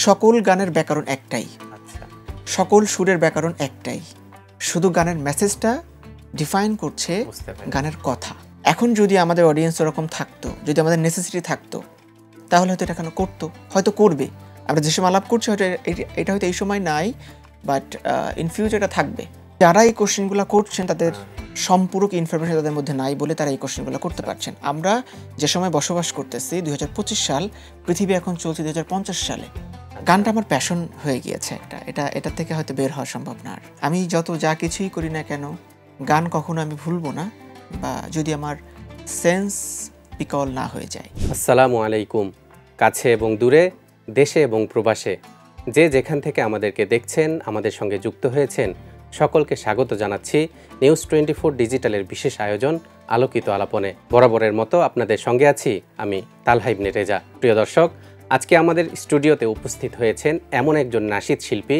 সকল গানের ব্যাকরণ একটাই, আচ্ছা, সকল সুরের ব্যাকরণ একটাই, শুধু গানের মেসেজটা ডিফাইন করছে বুঝতে পারি। গানের কথা। এখন যদি আমাদের অডিয়েন্স ওরকম থাকতো, যদি আমাদের নেসেসিটি থাকতো, তাহলে হয়তো এটা কেন করতো, হয়তো করবে। আমরা যে সময় আলাপ করছি হয়তো এটা হয়তো এই সময় নাই, বাট ইন ফিউচার এটা থাকবে। যারা এই কোশ্চেনগুলো করছেন তাদের সম্পূরক ইনফরমেশন তাদের মধ্যে নাই বলে তারা এই কোশ্চেনগুলো করতে পারছেন। আমরা যে সময় বসবাস করতেছি 2025 সাল, পৃথিবী এখন চলছে 2050 সালে। গানটা আমার প্যাশন হয়ে গিয়েছে এটা থেকে হয়তো বের হওয়া সম্ভব না। আর আমি যা কিছুই করি না কেন, গান কখনো আমি ভুলবো না, বা যদি আমার সেন্স বিকল না হয়ে যায়। আসসালামু আলাইকুম। কাছে এবং দূরে, দেশে এবং প্রবাসে, যে যেখান থেকে আমাদেরকে দেখছেন, আমাদের সঙ্গে যুক্ত হয়েছেন, সকলকে স্বাগত জানাচ্ছি নিউজ 24 ডিজিটালের বিশেষ আয়োজন আলোকিত আলাপনে। বরাবরের মতো আপনাদের সঙ্গে আছি আমি তালহা ইবনে রেজা। প্রিয় দর্শক, আজকে আমাদের স্টুডিওতে উপস্থিত হয়েছেন এমন একজন নাশিদ শিল্পী,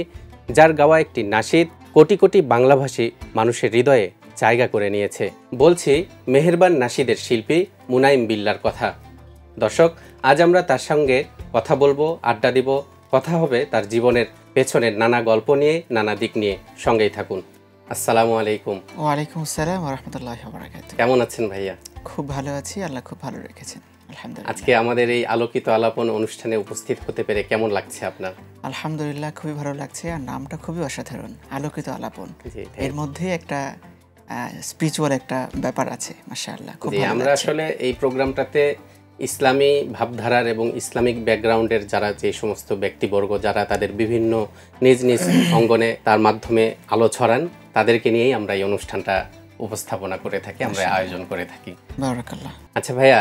যার গাওয়া একটি নাশিদ কোটি কোটি বাংলাভাষী মানুষের হৃদয়ে জায়গা করে নিয়েছে। বলছি মেহেরবান নাশিদের শিল্পী মুনাইম বিল্লার কথা। দর্শক, আজ আমরা তার সঙ্গে কথা বলবো, আড্ডা দিব, কথা হবে তার জীবনের পেছনের নানা গল্প নিয়ে, নানা দিক নিয়ে। সঙ্গেই থাকুন। আসসালামু আলাইকুম। ওয়ালাইকুম আসসালাম ওয়া রাহমাতুল্লাহি ওয়া বারাকাতুহু। কেমন আছেন ভাইয়া? খুব ভালো আছি, আল্লাহ খুব ভালো রেখেছেন, আলহামদুলিল্লাহ। আজকে আমাদের এই আলোকিত আলাপন অনুষ্ঠানে উপস্থিত হতে পেরে কেমন লাগছে আপনার? আলহামদুলিল্লাহ, খুবই ভালো লাগছে, আর নামটা খুবই অসাধারণ, আলোকিত আলাপন। জি, এর মধ্যে একটা স্পিরিচুয়াল একটা ব্যাপার আছে, মাশাআল্লাহ, খুব ভালো আমরা লাগছে। আসলে এই প্রোগ্রামটাতে ইসলামী ভাবধারার এবং ইসলামিক ব্যাকগ্রাউন্ডের যারা যে সমস্ত ব্যক্তিবর্গ যারা তাদের বিভিন্ন নিজ নিজ অঙ্গনে তার মাধ্যমে আলো ছড়ান, তাদেরকে নিয়েই আমরা এই অনুষ্ঠানটা উপস্থাপনা করে থাকি, আমরা আয়োজন করে থাকি। বারাকাল্লাহ। আচ্ছা ভাইয়া,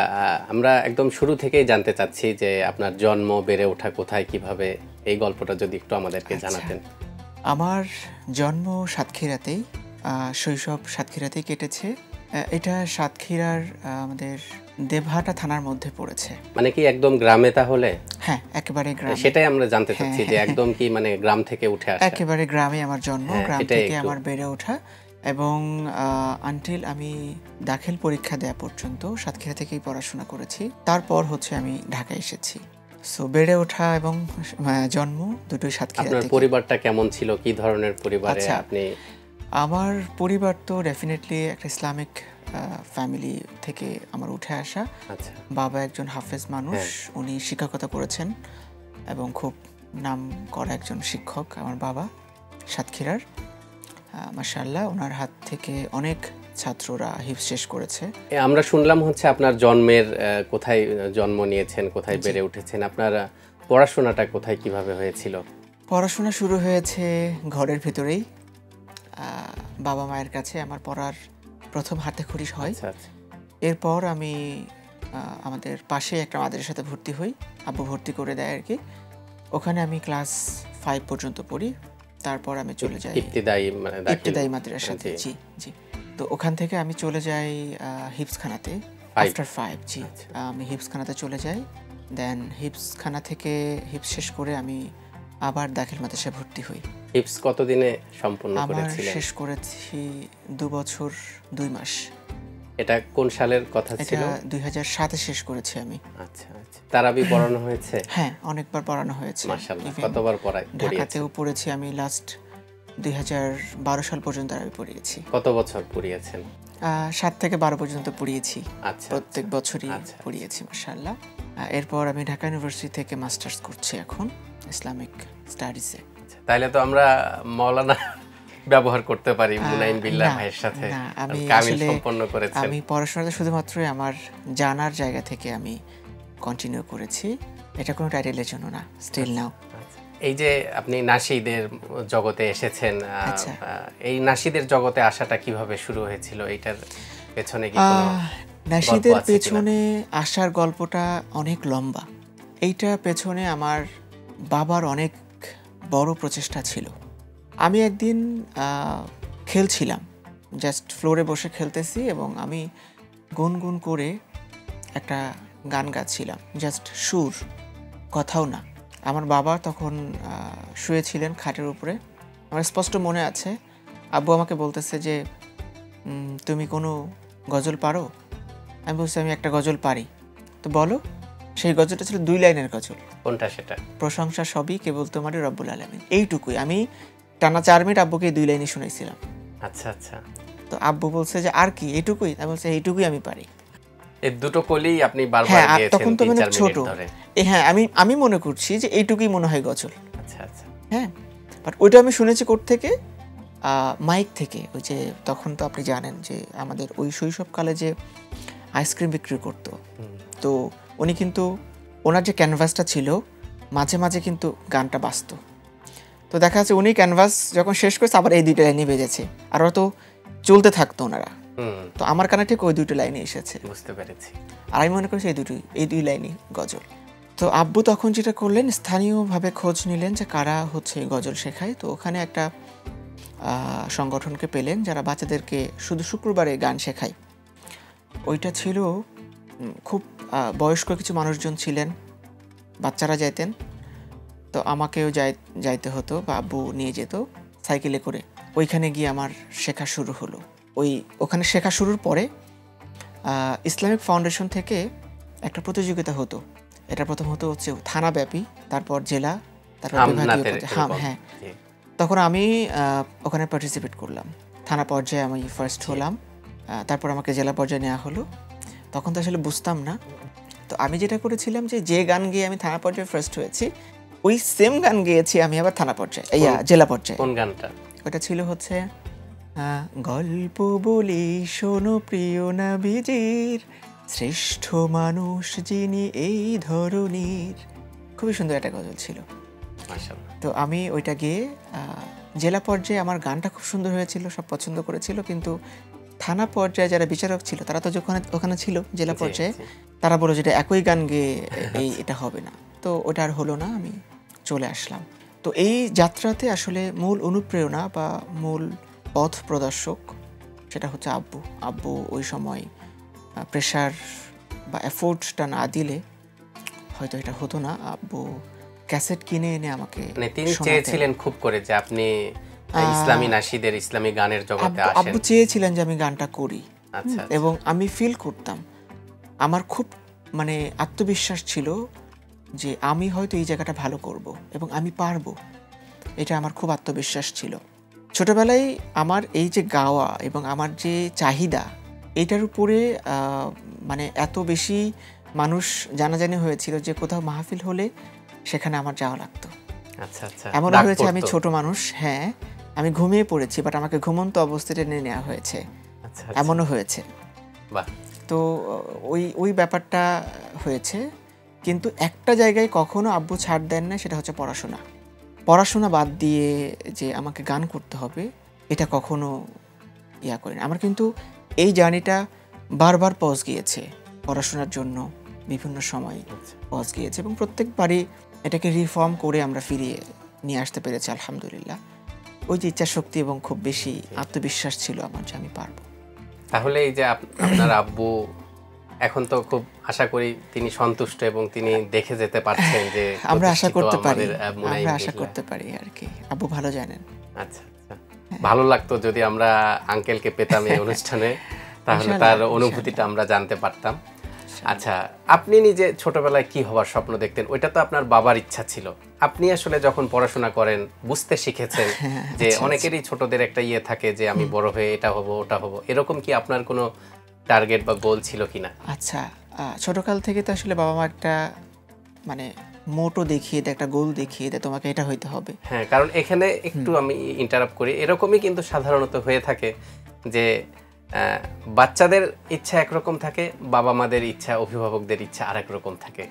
আমরা একদম শুরু থেকেই জানতে চাচ্ছি যে আপনার জন্ম, বেড়ে ওঠা কোথায়, কিভাবে, এই গল্পটা যদি একটু আমাদেরকে জানাতেন। আমার জন্ম সাতক্ষীরাতেই, শৈশব সাতক্ষীরাতেই কেটেছে। এটা সাতক্ষীরার আমাদের দেবহাটা থানার মধ্যে পড়েছে। মানে কি একদম গ্রামে তাহলে? হ্যাঁ, একেবারে গ্রামে। সেটাই আমরা জানতে চাচ্ছি যে একদম কি মানে গ্রাম থেকে উঠে আসা? একেবারে গ্রামে আমার জন্ম, গ্রাম থেকে আমার বেড়ে ওঠা, এবং আনটিল আমি দাখিল পরীক্ষা দেওয়া পর্যন্ত সাতক্ষীরা থেকেই পড়াশোনা করেছি। তারপর হচ্ছে আমি ঢাকায় এসেছি। সো বেড়ে ওঠা এবং জন্ম দুটোই সাতক্ষীরা থেকে। আপনার পরিবারটা কেমন ছিল? কি ধরনের পরিবারে আপনি? আমার পরিবার তো ডেফিনেটলি একটা ইসলামিক ফ্যামিলি থেকে আমার উঠে আসা। আচ্ছা। বাবা একজন হাফেজ মানুষ, উনি শিক্ষকতা করেছেন এবং খুব নাম করা একজন শিক্ষক আমার বাবা সাতক্ষীরার। মাশাআল্লাহ, ওনার হাত থেকে অনেক ছাত্ররা হিফজ শেষ করেছে। আমরা শুনলাম হচ্ছে আপনার জন্মের কোথায় জন্ম নিয়েছেন, কোথায় বেড়ে উঠেছেন, আপনার পড়াশোনাটা কোথায় কিভাবে হয়েছিল? পড়াশোনা শুরু হয়েছে ঘরের ভিতরেই, বাবা মায়ের কাছে আমার পড়ার প্রথম হাতেখড়ি হয়। এরপর আমি আমাদের পাশে একটা মাদ্রাসাতে ভর্তি হই, আব্বু ভর্তি করে দেয় আর কি। ওখানে আমি ক্লাস 5 পর্যন্ত পড়ি। তারপর আমি চলে যাই ইবতিদায়ী মাদ্রাসাতে। জি জি। তো ওখান থেকে আমি চলে যাই হিফজখানাতে আফটার 5। জি, আমি হিফজখানাতে চলে যাই। দেন হিফজখানা থেকে হিফজ শেষ করে আমি আবার দাখিল মাদ্রাসায় ভর্তি হই। হিফজ কতদিনে সম্পূর্ণ করেছিলেন? আমার শেষ করেছি 2 বছর 2 মাস। এটা কোন সালের কথা ছিল? এটা 2007-এ শেষ করেছি আমি। আচ্ছা আচ্ছা। তারাবি পড়ানো হয়েছে? হ্যাঁ, অনেকবার পড়ানো হয়েছে। মাশাআল্লাহ। কতবার পড়িয়েছেন? ঢাকাতেও পড়েছি আমি, লাস্ট 2012 সাল পর্যন্ত আমি পড়িয়েছি। কত বছর পড়িয়েছেন? 7 থেকে 12 পর্যন্ত পড়িয়েছি। আচ্ছা, প্রত্যেক বছরই পড়িয়েছি মাশাআল্লাহ। এরপর আমি ঢাকা ইউনিভার্সিটি থেকে মাস্টার্স করছি এখন ইসলামিক স্টাডিজে। তাহলে তো আমরা মাওলানা ব্যবহার করতে পারি মুনাইম বিল্লাহ ভাইয়ের সাথে। আমি কামিল সম্পন্ন করেছেন। আমি পড়াশোনাটা শুধুমাত্র আমার জানার জায়গা থেকে আমি কন্টিনিউ করেছি, এটা কোনো টাইটেলের জন্য না, স্টিল নাও। এই যে আপনি নাশিদের জগতে এসেছেন, এই নাশিদের জগতে আসাটা কিভাবে শুরু হয়েছিল? এইটার পেছনে কি কোনো নাশিদের পেছনে আসার গল্পটা অনেক লম্বা। এইটা পেছনে আমার বাবার অনেক বড় প্রচেষ্টা ছিল। আমি একদিন খেলছিলাম, জাস্ট ফ্লোরে বসে খেলতেছি এবং আমি গুনগুন করে একটা গান গাচ্ছিলাম, জাস্ট সুর, কথাও না। আমার বাবা তখন শুয়েছিলেন খাটের উপরে। আমার স্পষ্ট মনে আছে, আব্বু আমাকে বলতেছে যে তুমি কোনো গজল পারো? আমি বলছি আমি একটা গজল পারি। তো বলো। সেই গজলটা ছিল 2 লাইনের গজল। কোনটা সেটা? প্রশংসা সবই কেবল তোমারই রব্বুল আলামিন। এইটুকুই আমি টানা 4 মিনিট আব্বুকে 2 লাইনই শুনাইছিলাম। আচ্ছা আচ্ছা। তো আব্বু বলছে যে আর কি এইটুকুই? আমি বলছি এইটুকুই আমি পারি। এই দুটো কলি আপনি বারবার হ্যাঁ, গেয়েছেন তখন তো 3-4 মানে মিনিট ছোট। ধরে। হ্যাঁ, আমি মনে করছি যে এইটুকুই মনে হয় গজল। আচ্ছা আচ্ছা। হ্যাঁ, বাট ওইটা আমি শুনেছি থেকে মাইক থেকে। ওই যে তখন তো আপনি জানেন যে আমাদের ওই শৈশবকালে যে আইসক্রিম বিক্রি করতো, তো উনি কিন্তু ওনার যে ক্যানভাসটা ছিল মাঝে মাঝে কিন্তু গানটা বাজতো। তো দেখা যাচ্ছে উনি ক্যানভাস যখন শেষ করেছে আবার এই 2টা লাইনই বেজেছে, আর তো চলতে থাকতো ওনারা। তো আমার কানে ঠিক ওই 2টা লাইনই এসেছে। বুঝতে পেরেছি। আর আমি মনে করছি এই 2 লাইনই গজল। তো আব্বু তখন যেটা করলেন, স্থানীয়ভাবে খোঁজ নিলেন যে কারা হচ্ছে গজল শেখায়। তো ওখানে একটা সংগঠনকে পেলেন যারা বাচ্চাদেরকে শুধু শুক্রবারে গান শেখায়। ওইটা ছিল খুব বয়স্ক কিছু মানুষজন ছিলেন, বাচ্চারা যাইতেন। তো আমাকেও যাইতে হতো বা আব্বু নিয়ে যেত সাইকেলে করে। ওইখানে গিয়ে আমার শেখা শুরু হলো। ওখানে শেখা শুরুর পরে ইসলামিক ফাউন্ডেশন থেকে একটা প্রতিযোগিতা হতো। এটা প্রথম হতো হচ্ছে থানাব্যাপী, তারপর জেলা, তারপর বিভাগীয়। হ্যাঁ, তখন আমি ওখানে পার্টিসিপেট করলাম। থানা পর্যায়ে আমি ফার্স্ট হলাম, তারপর আমাকে জেলা পর্যায়ে নেওয়া হলো। তখন তো আসলে বুঝতাম না। তো আমি যেটা করেছিলাম যে গান গেয়ে আমি থানা পর্যায়ে ফার্স্ট হয়েছি, ওই সেম গান গেয়েছি আমি আবার থানা পর্যায়ে, জেলা পর্যায়ে। কোন গানটা? ওটা ছিল হচ্ছে গল্প বলি শোনো প্রিয় নবীজির, শ্রেষ্ঠ মানুষ যিনি এই ধরনীর। খুবই সুন্দর একটা গজল ছিল। তো আমি ওইটা গিয়ে জেলা পর্যায়ে আমার গানটা খুব সুন্দর হয়েছিল, সব পছন্দ করেছিল। কিন্তু থানা পর্যায়ে যারা বিচারক ছিল তারা তো যখন ওখানে ছিল জেলা পর্যায়ে, তারা বলল যেটা একই গান গেয়ে এটা হবে না। তো ওটা আর হলো না, আমি চলে আসলাম। তো এই যাত্রাতে আসলে মূল অনুপ্রেরণা বা মূল পথ প্রদর্শক সেটা হচ্ছে আব্বু। আব্বু ওই সময় প্রেশার বা এফোর্টটা না দিলে হয়তো এটা হতো না। আব্বু ক্যাসেট কিনে এনে আমাকে, মানে তিনি চেয়েছিলেন খুব করে যে আপনি ইসলামী নাশিদের, ইসলামী গানের জগতে আসেন। আব্বু চেয়েছিলেন যে আমি গানটা করি। আচ্ছা। এবং আমি ফিল করতাম, আমার খুব মানে আত্মবিশ্বাস ছিল যে আমি হয়তো এই জায়গাটা ভালো করব এবং আমি পারবো। এটা আমার খুব আত্মবিশ্বাস ছিল। ছোটবেলায় আমার এই যে গাওয়া এবং আমার যে চাহিদা, এইটার উপরে মানে এত বেশি মানুষ জানাজানি হয়েছিল যে কোথাও মাহফিল হলে সেখানে আমার যাওয়া লাগতো। আচ্ছা আচ্ছা। এমন হয়েছে আমি ছোট মানুষ, হ্যাঁ, আমি ঘুমিয়ে পড়েছি, বাট আমাকে ঘুমন্ত অবস্থায় টেনে নেওয়া হয়েছে। আচ্ছা, এমনও হয়েছে। বাহ। তো ওই ব্যাপারটা হয়েছে। কিন্তু একটা জায়গায় কখনো আব্বু ছাড় দেন না, সেটা হচ্ছে পড়াশোনা বাদ দিয়ে যে আমাকে গান করতে হবে, এটা কখনো করেন। আমার কিন্তু এই জার্নিটা বারবার পজ গিয়েছে পড়াশোনার জন্য, বিভিন্ন সময় পজ গিয়েছে এবং প্রত্যেকবারই এটাকে রিফর্ম করে আমরা ফিরিয়ে নিয়ে আসতে পেরেছি আলহামদুলিল্লাহ। ওই যে ইচ্ছা শক্তি এবং খুব বেশি আত্মবিশ্বাস ছিল আমার যে আমি পারবো। তাহলে এই যে আপনার আব্বু এখন তো খুব আশা করি তিনি সন্তুষ্ট এবং তিনি দেখে যেতে পারছেন যে আমরা আশা করতে পারি আর কি। আব্বু ভালো জানেন। আচ্ছা আচ্ছা, ভালো লাগতো যদি আমরা আঙ্কেলকে পেতাম এই অনুষ্ঠানে, তাহলে তার অনুভূতিটা আমরা জানতে পারতাম। আচ্ছা, আপনি নিজে ছোটবেলায় কি হওয়ার স্বপ্ন দেখতেন? ওইটা তো আপনার বাবার ইচ্ছা ছিল। আপনি আসলে যখন পড়াশোনা করেন বুঝতে শিখেছেন যে অনেকেরই ছোটদের একটা থাকে যে আমি বড় হয়ে এটা হব ওটা হব, এরকম কি আপনার কোনো টার্গেট বা গোল ছিল কিনা? আচ্ছা, ছোটকাল থেকে তো আসলে বাবা মা একটা মানে মোটো দেখিয়ে দেয়, একটা গোল দেখিয়ে দেয়, তোমাকে এটা হইতে হবে। হ্যাঁ, কারণ এখানে একটু আমি ইন্টারাপ্ট করি, এরকমই কিন্তু সাধারণত হয়ে থাকে যে বাচ্চাদের ইচ্ছা একরকম থাকে, বাবা মাদের ইচ্ছা, অভিভাবকদের ইচ্ছা আরেক রকম থাকে।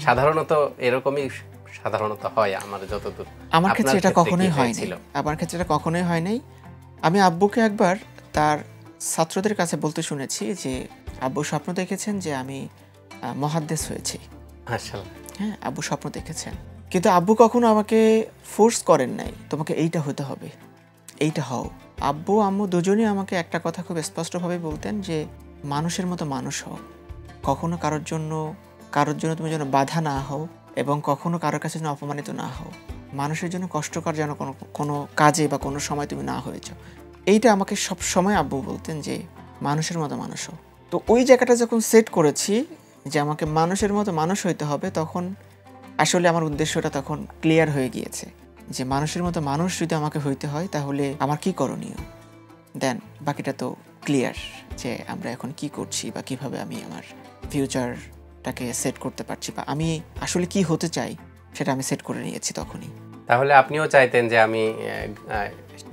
সাধারণত এরকমই হয় আমার যতদূর। আমার ক্ষেত্রে এটা কখনোই হয়নি। আমার ক্ষেত্রে এটা কখনোই হয় নাই। আমি আব্বুকে একবার তার ছাত্রদের কাছে বলতে শুনেছি যে আব্বু স্বপ্ন দেখেছেন যে আমি মুহাদ্দিস হয়েছি। মাশাআল্লাহ। হ্যাঁ, আব্বু স্বপ্ন দেখেছেন, কিন্তু আব্বু কখনো আমাকে ফোর্স করেন নাই তোমাকে এইটা হতে হবে, এইটা হও। আব্বু আম্মু দুজনেই আমাকে একটা কথা খুব স্পষ্টভাবে বলতেন যে মানুষের মতো মানুষ হও, কখনো কারোর জন্য তুমি যেন বাধা না হও এবং কখনো কারোর কাছে যেন অপমানিত না হও, মানুষের জন্য কষ্টকর যেন কোনো কাজে বা কোনো সময় তুমি না হয়ে যাও। এইটা আমাকে সব সময় আব্বু বলতেন যে মানুষের মতো মানুষ হও। তো ওই জায়গাটা যখন সেট করেছি যে আমাকে মানুষের মতো মানুষ হইতে হবে, তখন আসলে আমার উদ্দেশ্যটা তখন ক্লিয়ার হয়ে গিয়েছে যে মানুষের মতো মানুষ যদি আমাকে হইতে হয় তাহলে আমার কি করণীয়। দেন বাকিটা তো ক্লিয়ার যে আমরা এখন কি করছি বা কিভাবে আমি আমার ফিউচারটাকে সেট করতে পারছি বা আমি আসলে কি হতে চাই সেটা আমি সেট করে নিয়েছি তখনই। তাহলে আপনিও চাইতেন যে আমি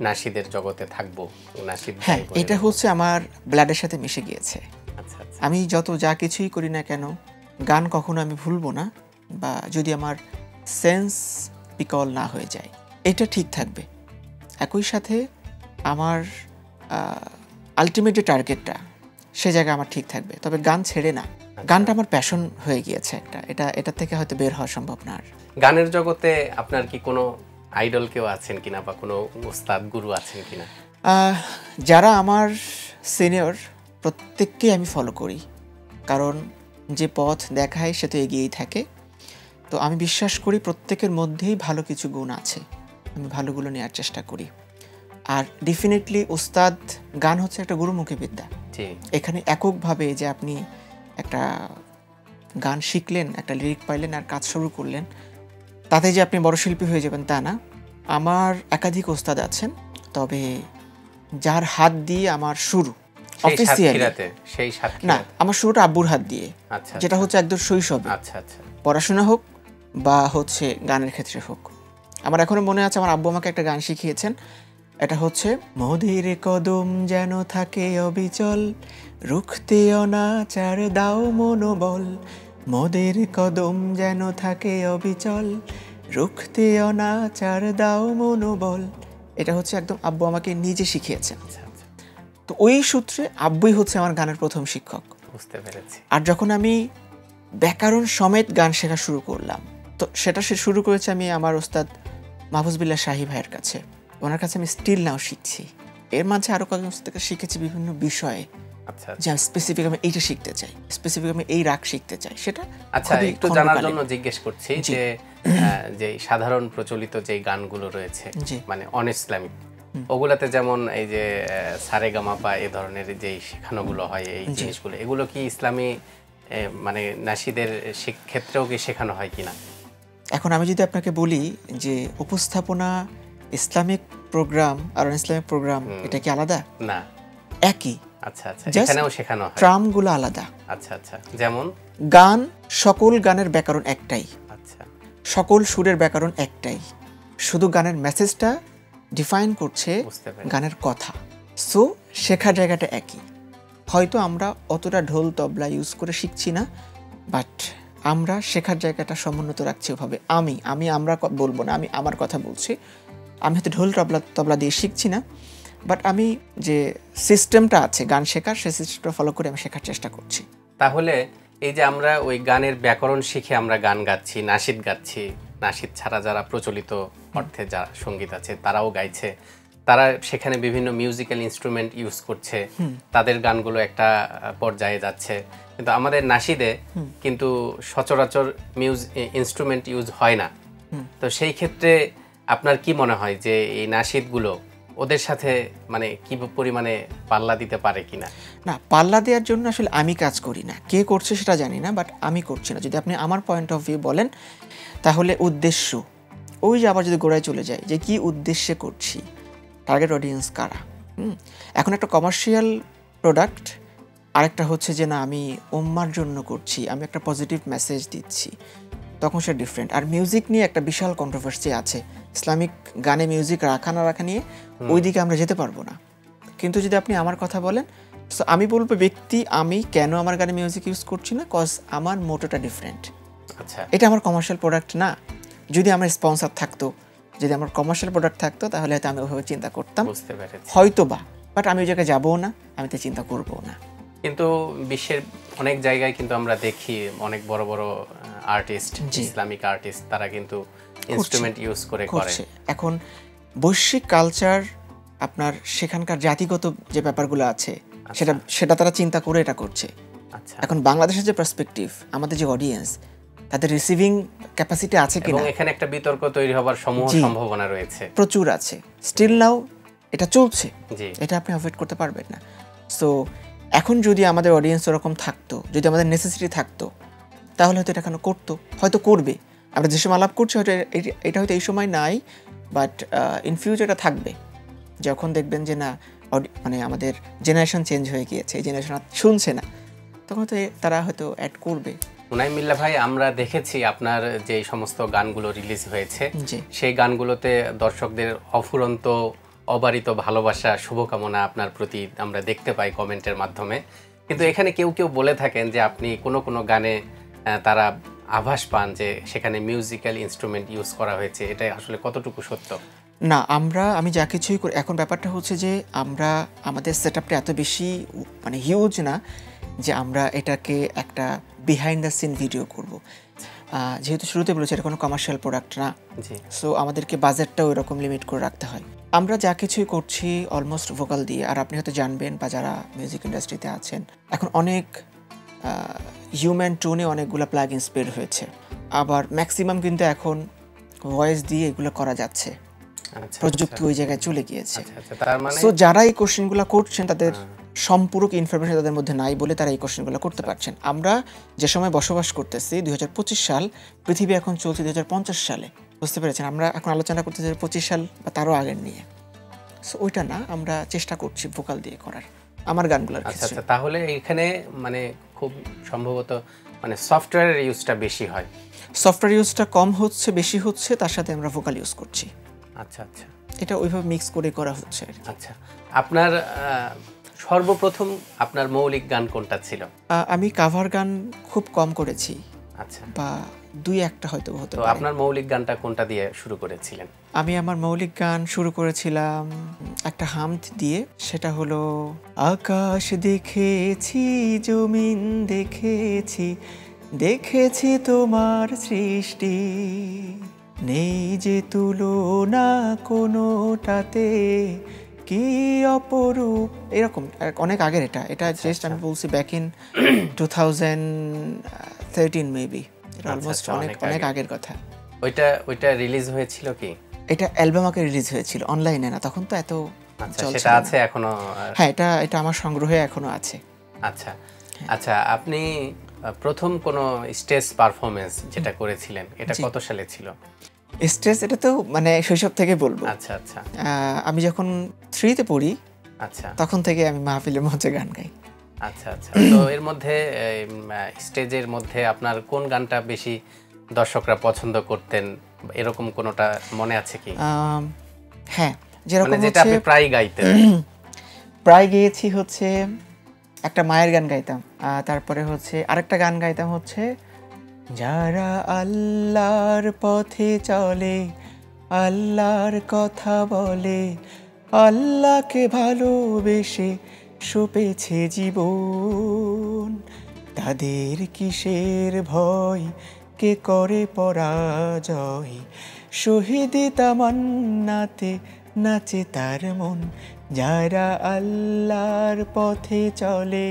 নাশিদের জগতে থাকবো, নাশিদ? হ্যাঁ, এটা হচ্ছে আমার ব্লাডের সাথে মিশে গিয়েছে। আচ্ছা আচ্ছা। আমি যত যা কিছুই করি না কেন গান কখনো আমি ভুলবো না, বা যদি আমার সেন্স বিকল না হয়ে যায় এটা ঠিক থাকবে। একই সাথে আমার আলটিমেট যে টার্গেটটা সে জায়গায় আমার ঠিক থাকবে, তবে গান ছেড়ে না। গানটা আমার প্যাশন হয়ে গিয়েছে একটা, এটা থেকে হয়তো বের হওয়া সম্ভব না আর। গানের জগতে আপনার কি কোনো আইডল কেউ আছেন কিনা বা কোনো উস্তাদ গুরু আছেন কিনা? যারা আমার সিনিয়র প্রত্যেককেই আমি ফলো করি, কারণ যে পথ দেখায় সে তো এগিয়েই থাকে। তো আমি বিশ্বাস করি প্রত্যেকের মধ্যেই ভালো কিছু গুণ আছে, আমি ভালোগুলো নেওয়ার চেষ্টা করি। আর ডেফিনেটলি উস্তাদ গান হচ্ছে একটা গুরুমুখী বিদ্যা। এখানে এককভাবে যে আপনি একটা গান শিখলেন, একটা লিরিক পাইলেন আর কাজ শুরু করলেন, তাতে যে আপনি বড় শিল্পী হয়ে যাবেন তা না। আমার একাধিক উস্তাদ আছেন, তবে যার হাত দিয়ে আমার শুরু অফিসিয়ালি না, আমার শুরুটা আব্বুর হাত দিয়ে, যেটা হচ্ছে একদম শৈশবে, পড়াশোনা হোক বা হচ্ছে গানের ক্ষেত্রে হোক। আমার এখনো মনে আছে আমার আব্বু আমাকে একটা গান শিখিয়েছেন, এটা হচ্ছে মোদের কদম যেন থাকে অবিচল, রুখতে অনাচার দাও মনোবল, মোদের কদম যেন থাকে অবিচল, রুখতে অনাচার দাও মনোবল। এটা হচ্ছে একদম আব্বু আমাকে নিজে শিখিয়েছেন। তো ওই সূত্রে আব্বুই হচ্ছে আমার গানের প্রথম শিক্ষক। বুঝতে পেরেছি। আর যখন আমি ব্যাকরণ সমেত গান শেখা শুরু করলাম, তো সেটা শুরু করেছে আমি আমার ওস্তাদ মাহফুজ বিল্লাহ শাহী ভাইয়ের কাছে। ওনার কাছে আমি স্টিল নাও শিখছি। এর মাঝে আরো কয়েকজন থেকে শিখেছি বিভিন্ন বিষয়ে। আচ্ছা, যে স্পেসিফিক আমি এইটা শিখতে চাই, স্পেসিফিক আমি এই রাগ শিখতে চাই, সেটা আচ্ছা একটু জানার জন্য জিজ্ঞেস করছি যে যে সাধারণ প্রচলিত যে গানগুলো রয়েছে মানে অন ইসলামিক, ওগুলাতে যেমন এই যে সারেগামাপা এই ধরনের যে শেখানোগুলো হয়, এই জিনিসগুলো এগুলো কি ইসলামী মানে নাশিদের ক্ষেত্রেও কি শেখানো হয় কিনা? এখন আমি যদি আপনাকে বলি যে উপস্থাপনা ইসলামিক প্রোগ্রাম আর ইসলামিক প্রোগ্রাম এটা কি আলাদা? না, একই। আচ্ছা আচ্ছা, এখানেও শেখানো হয়। ট্রামগুলো আলাদা। আচ্ছা আচ্ছা, যেমন গান সকল গানের ব্যাকরণ একটাই। আচ্ছা, সকল সুরের ব্যাকরণ একটাই, শুধু গানের মেসেজটা ডিফাইন করছে গানের কথা। সো শেখার জায়গাটা একই। হয়তো আমরা অতটা ঢোল তবলা ইউজ করে শিখছি না, বাট আমরা শেখার জায়গাটা সমুন্নত রাখছি ওভাবে। আমরা বলবো না, আমি আমার কথা বলছি। আমি হয়তো ঢোল তবলা দিয়ে শিখছি না, বাট আমি যে সিস্টেমটা আছে গান শেখার, সেই সিস্টেমটা ফলো করে আমি শেখার চেষ্টা করছি। তাহলে এই যে আমরা ওই গানের ব্যাকরণ শিখে আমরা গান গাচ্ছি, নাশিদ গাচ্ছি, নাশিদ ছাড়া যারা প্রচলিত অর্থে যারা সঙ্গীত আছে তারাও গাইছে, তারা সেখানে বিভিন্ন মিউজিক্যাল ইনস্ট্রুমেন্ট ইউজ করছে, তাদের গানগুলো একটা পর্যায়ে যাচ্ছে। কিন্তু আমাদের নাশিদে কিন্তু সচরাচর ইনস্ট্রুমেন্ট ইউজ হয় না। তো সেই ক্ষেত্রে আপনার কি মনে হয় যে এই নাশিদগুলো ওদের সাথে মানে কি পরিমাণে পাল্লা দিতে পারে কিনা? না, পাল্লা দেওয়ার জন্য আসলে আমি কাজ করি না, কে করছে সেটা জানি না, বাট আমি করছি না। যদি আপনি আমার পয়েন্ট অফ ভিউ বলেন, তাহলে উদ্দেশ্য ওই যে আবার যদি গোড়ায় চলে যায় যে কি উদ্দেশ্যে করছি, টার্গেট অডিয়েন্স কারা। এখন একটা কমার্শিয়াল প্রোডাক্ট, আরেকটা হচ্ছে যে না আমি উম্মার জন্য করছি, আমি একটা পজিটিভ মেসেজ দিচ্ছি, তখন সে ডিফারেন্ট। আর মিউজিক নিয়ে একটা বিশাল কন্ট্রোভার্সি আছে, ইসলামিক গানে মিউজিক রাখা না রাখা নিয়ে, ওই দিকে আমরা যেতে পারবো না। কিন্তু যদি আপনি আমার কথা বলেন, সো আমি বলবো ব্যক্তি আমি কেন আমার গানে মিউজিক ইউজ করছি না, কজ আমার মোটোটা ডিফারেন্ট। আচ্ছা, এটা আমার কমার্শিয়াল প্রোডাক্ট না। যদি আমার স্পন্সর থাকতো, যদি আমার কমার্শিয়াল প্রোডাক্ট থাকতো, তাহলে হয়তো আমি ওইভাবে চিন্তা করতাম, হয়তো বা, বাট আমি ওই জায়গায় যাবো না, আমি তো চিন্তা করবো না। কিন্তু বিশ্বের অনেক জায়গায় কিন্তু আমরা দেখি অনেক বড় বড় আর্টিস্ট, ইসলামিক আর্টিস্ট, তারা কিন্তু ইনস্ট্রুমেন্ট ইউজ করে করছে। এখন বৈশ্বিক কালচার, আপনার সেখানকার জাতিগত যে ব্যাপারগুলো আছে, সেটা তারা চিন্তা করে এটা করছে। এখন বাংলাদেশের যে পার্সপেক্টিভ, আমাদের যে অডিয়েন্স, তাদের রিসিভিং ক্যাপাসিটি আছে কিনা, এবং এখানে একটা বিতর্ক তৈরি হবার সম্ভাবনা রয়েছে, প্রচুর আছে। স্টিল নাও এটা চলছে, এটা আপনি অ্যাভয়েড করতে পারবেন না। সো এখন যদি আমাদের অডিয়েন্স ওরকম থাকতো, যদি আমাদের নেসেসিটি থাকতো, তাহলে হয়তো এটা এখনো করতো, হয়তো করবে। আমরা যে সময় আলাপ করছি হয়তো এটা হয়তো এই সময় নাই, বাট ইন ফিউচার এটা থাকবে। যখন দেখবেন যে না মানে আমাদের জেনারেশন চেঞ্জ হয়ে গিয়েছে, এই জেনারেশন শুনছে না, তখন তো তারা হয়তো অ্যাড করবে। মুনাইম মিল্লা ভাই, আমরা দেখেছি আপনার যে সমস্ত গানগুলো রিলিজ হয়েছে সেই গানগুলোতে দর্শকদের অফুরন্ত অবারিত ভালোবাসা, শুভকামনা আপনার প্রতি আমরা দেখতে পাই কমেন্টের মাধ্যমে। কিন্তু এখানে কেউ কেউ বলে থাকেন যে আপনি কোনো কোনো গানে তারা আভাস পান যে সেখানে মিউজিক্যাল ইনস্ট্রুমেন্ট ইউজ করা হয়েছে, এটা আসলে কতটুকু সত্য? না, আমি যা কিছুই করি, এখন ব্যাপারটা হচ্ছে যে আমরা আমাদের সেটআপটা এত বেশি মানে হিউজ না যে আমরা এটাকে একটা বিহাইন্ড দ্য সিন ভিডিও করব। যেহেতু শুরুতে বলেছি এটা কোনো কমার্শিয়াল প্রোডাক্ট না, সো আমাদেরকে বাজেটটাও এরকম লিমিট করে রাখতে হয়। আমরা যা কিছুই করছি অলমোস্ট ভোকাল দিয়ে। আর আপনি হয়তো জানবেন বা যারা মিউজিক ইন্ডাস্ট্রিতে আছেন, এখন অনেক হিউম্যান টোনে অনেকগুলো প্লাগ ইনস বের হয়েছে, আবার ম্যাক্সিমাম কিন্তু এখন ভয়েস দিয়ে এগুলো করা যাচ্ছে। প্রযুক্তি ওই জায়গায় চলে গিয়েছে। সো যারা এই কোশ্চেনগুলো করছেন তাদের সম্পূরক ইনফরমেশন তাদের মধ্যে নাই বলে তারা এই কোশ্চেনগুলো করতে পারছেন। আমরা যে সময় বসবাস করতেছি 2025 সাল, পৃথিবী এখন চলছে 2050 সালে, বুঝতে পেরেছেন? আমরা এখন আলোচনা করতেছি 2025 সাল বা তারও আগের নিয়ে। সো ওইটা না, আমরা চেষ্টা করছি ভোকাল দিয়ে করার আমার গানগুলোর ক্ষেত্রে। আচ্ছা, তাহলে এখানে মানে খুব সম্ভবত মানে সফটওয়্যারের ইউজটা বেশি হয়। সফটওয়্যার ইউজটা কম হচ্ছে, বেশি হচ্ছে, তার সাথে আমরা ভোকাল ইউজ করছি। আচ্ছা আচ্ছা, এটা ওইভাবে মিক্স করে করা হচ্ছে। আচ্ছা, আপনার সর্বপ্রথম আপনার মৌলিক গান কোনটা ছিল? আমি কাভার গান খুব কম করেছি। আচ্ছা, বা দুই একটা হয়তো হতে পারে। তো আপনার মৌলিক গানটা কোনটা দিয়ে শুরু করেছিলেন? আমি আমার মৌলিক গান শুরু করেছিলাম একটা হামদ দিয়ে, সেটা হলো আকাশ দেখেছি, জমিন দেখেছি, দেখেছি তোমার সৃষ্টি, নেই যে তুলনা কোনোটাতে, কি অপরূপ। এরকম অনেক আগের এটা জাস্ট আমি বলছি ব্যাক ইন 2013 মেবি। এটা অলমোস্ট অনেক আগের কথা। ওইটা রিলিজ হয়েছিল কি? এটা অ্যালবাম আকারে রিলিজ হয়েছিল, অনলাইনে না, তখন তো এত চলছে। সেটা আছে এখনো? হ্যাঁ, এটা আমার সংগ্রহে এখনো আছে। আচ্ছা আচ্ছা, আপনি প্রথম কোনো স্টেজ পারফরমেন্স যেটা করেছিলেন এটা কত সালে ছিল? স্টেজ এটা তো মানে শৈশব থেকে বলবো। আচ্ছা আচ্ছা, আমি যখন 3তে পড়ি, আচ্ছা, তখন থেকে আমি মাহফিলের মঞ্চে গান গাই। আচ্ছা আচ্ছা, তো এর মধ্যে স্টেজের মধ্যে আপনার কোন গানটা বেশি দর্শকরা পছন্দ করতেন, এরকম কোনোটা মনে আছে কি? হ্যাঁ, যেরকম যেটা আপনি প্রায় গাইতেন। প্রায় গেয়েছি হচ্ছে একটা মায়ের গান গাইতাম, তারপরে হচ্ছে আরেকটা গান গাইতাম হচ্ছে যারা আল্লাহর পথে চলে, আল্লাহর কথা বলে, আল্লাহকে ভালোবেসে সপেছে জীবন, তাদের কিসের ভয়, কে করে পরাজয়, শহীদ তামান্নাতে নাচে তার মন, যারা আল্লাহর পথে চলে,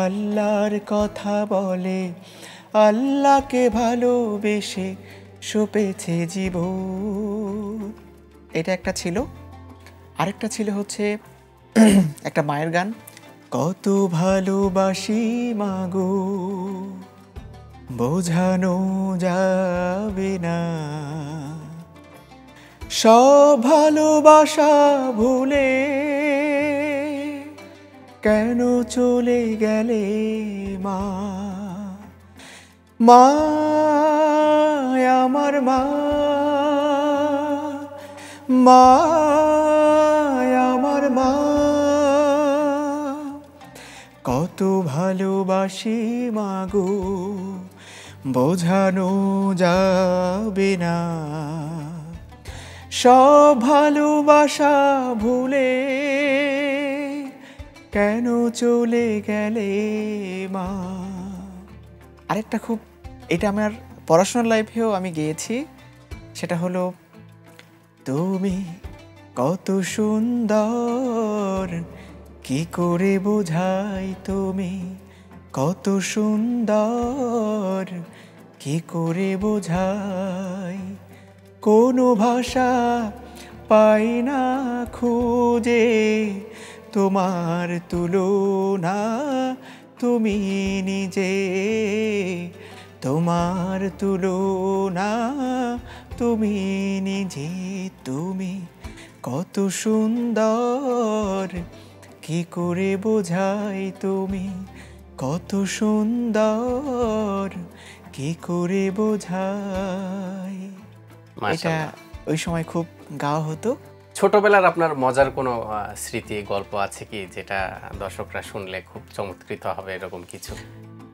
আল্লাহর কথা বলে, আল্লাহকে ভালোবেসে সপেছে জীবন। এটা একটা ছিল। আরেকটা ছিল হচ্ছে একটা মায়ের গান, কত ভালোবাসি মাগো বোঝানো যাবে না, সব ভালোবাসা ভুলে কেন চলে গেলে মা, মা আমার মা, মা আমার মা, কত ভালোবাসি মাগো বোঝানো যাবে না, সব ভালোবাসা ভুলে কেন চলে গেলে মা। আরেকটা খুব, এটা আমার পড়াশোনার লাইফেও আমি গেয়েছি, সেটা হলো তুমি কত সুন্দর, কি করে বোঝাই তুমি কত সুন্দর, কি করে বোঝাই, কোনো ভাষা পাই না খুঁজে, তোমার তুলনা তুমি নিজে, তোমার তুলনা তুমি নিজে, তুমি কত সুন্দর, কি করে বোঝাই তুমি কত সুন্দর, কি করে বোঝাই। এটা মাশাআল্লাহ। ওই সময় খুব গাওয়া হতো। ছোটবেলার আপনার মজার কোনো স্মৃতি গল্প আছে কি, যেটা দর্শকরা শুনলে খুব চমৎকৃত হবে, এরকম কিছু?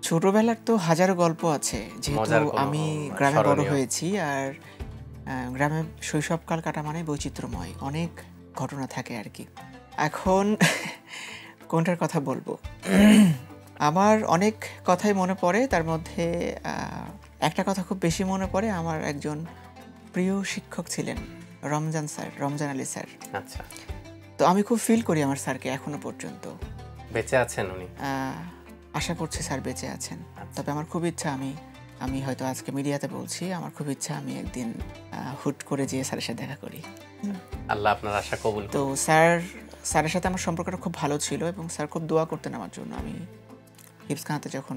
ছোটবেলার তো হাজারো গল্প আছে, মজার যেহেতু কোনো আমি গ্রামে বড় স্মরণীয়? হয়েছি। আর গ্রামে শৈশবকাল কাটা মানে বৈচিত্র্যময়, অনেক ঘটনা থাকে আর কি। এখন কোনটার কথা বলবো? আমার অনেক কথাই মনে পড়ে, তার মধ্যে একটা কথা খুব বেশি মনে পড়ে। আমার একজন প্রিয় শিক্ষক ছিলেন রমজান স্যার, রমজান আলী স্যার। আচ্ছা, তো আমি খুব ফিল করি আমার স্যারকে এখনো পর্যন্ত। বেঁচে আছেন উনি? আশা করছি স্যার বেঁচে আছেন। তবে আমার খুব ইচ্ছা, আমি হয়তো আজকে মিডিয়াতে বলছি, আমার খুব ইচ্ছা আমি একদিন হুট করে যেয়ে স্যারের সাথে দেখা করি। আল্লাহ আপনার আশা কবুল করুন। তো স্যারের সাথে আমার সম্পর্কটা খুব ভালো ছিল এবং স্যার খুব দোয়া করতেন আমার জন্য। আমি হিপসখানাতে যখন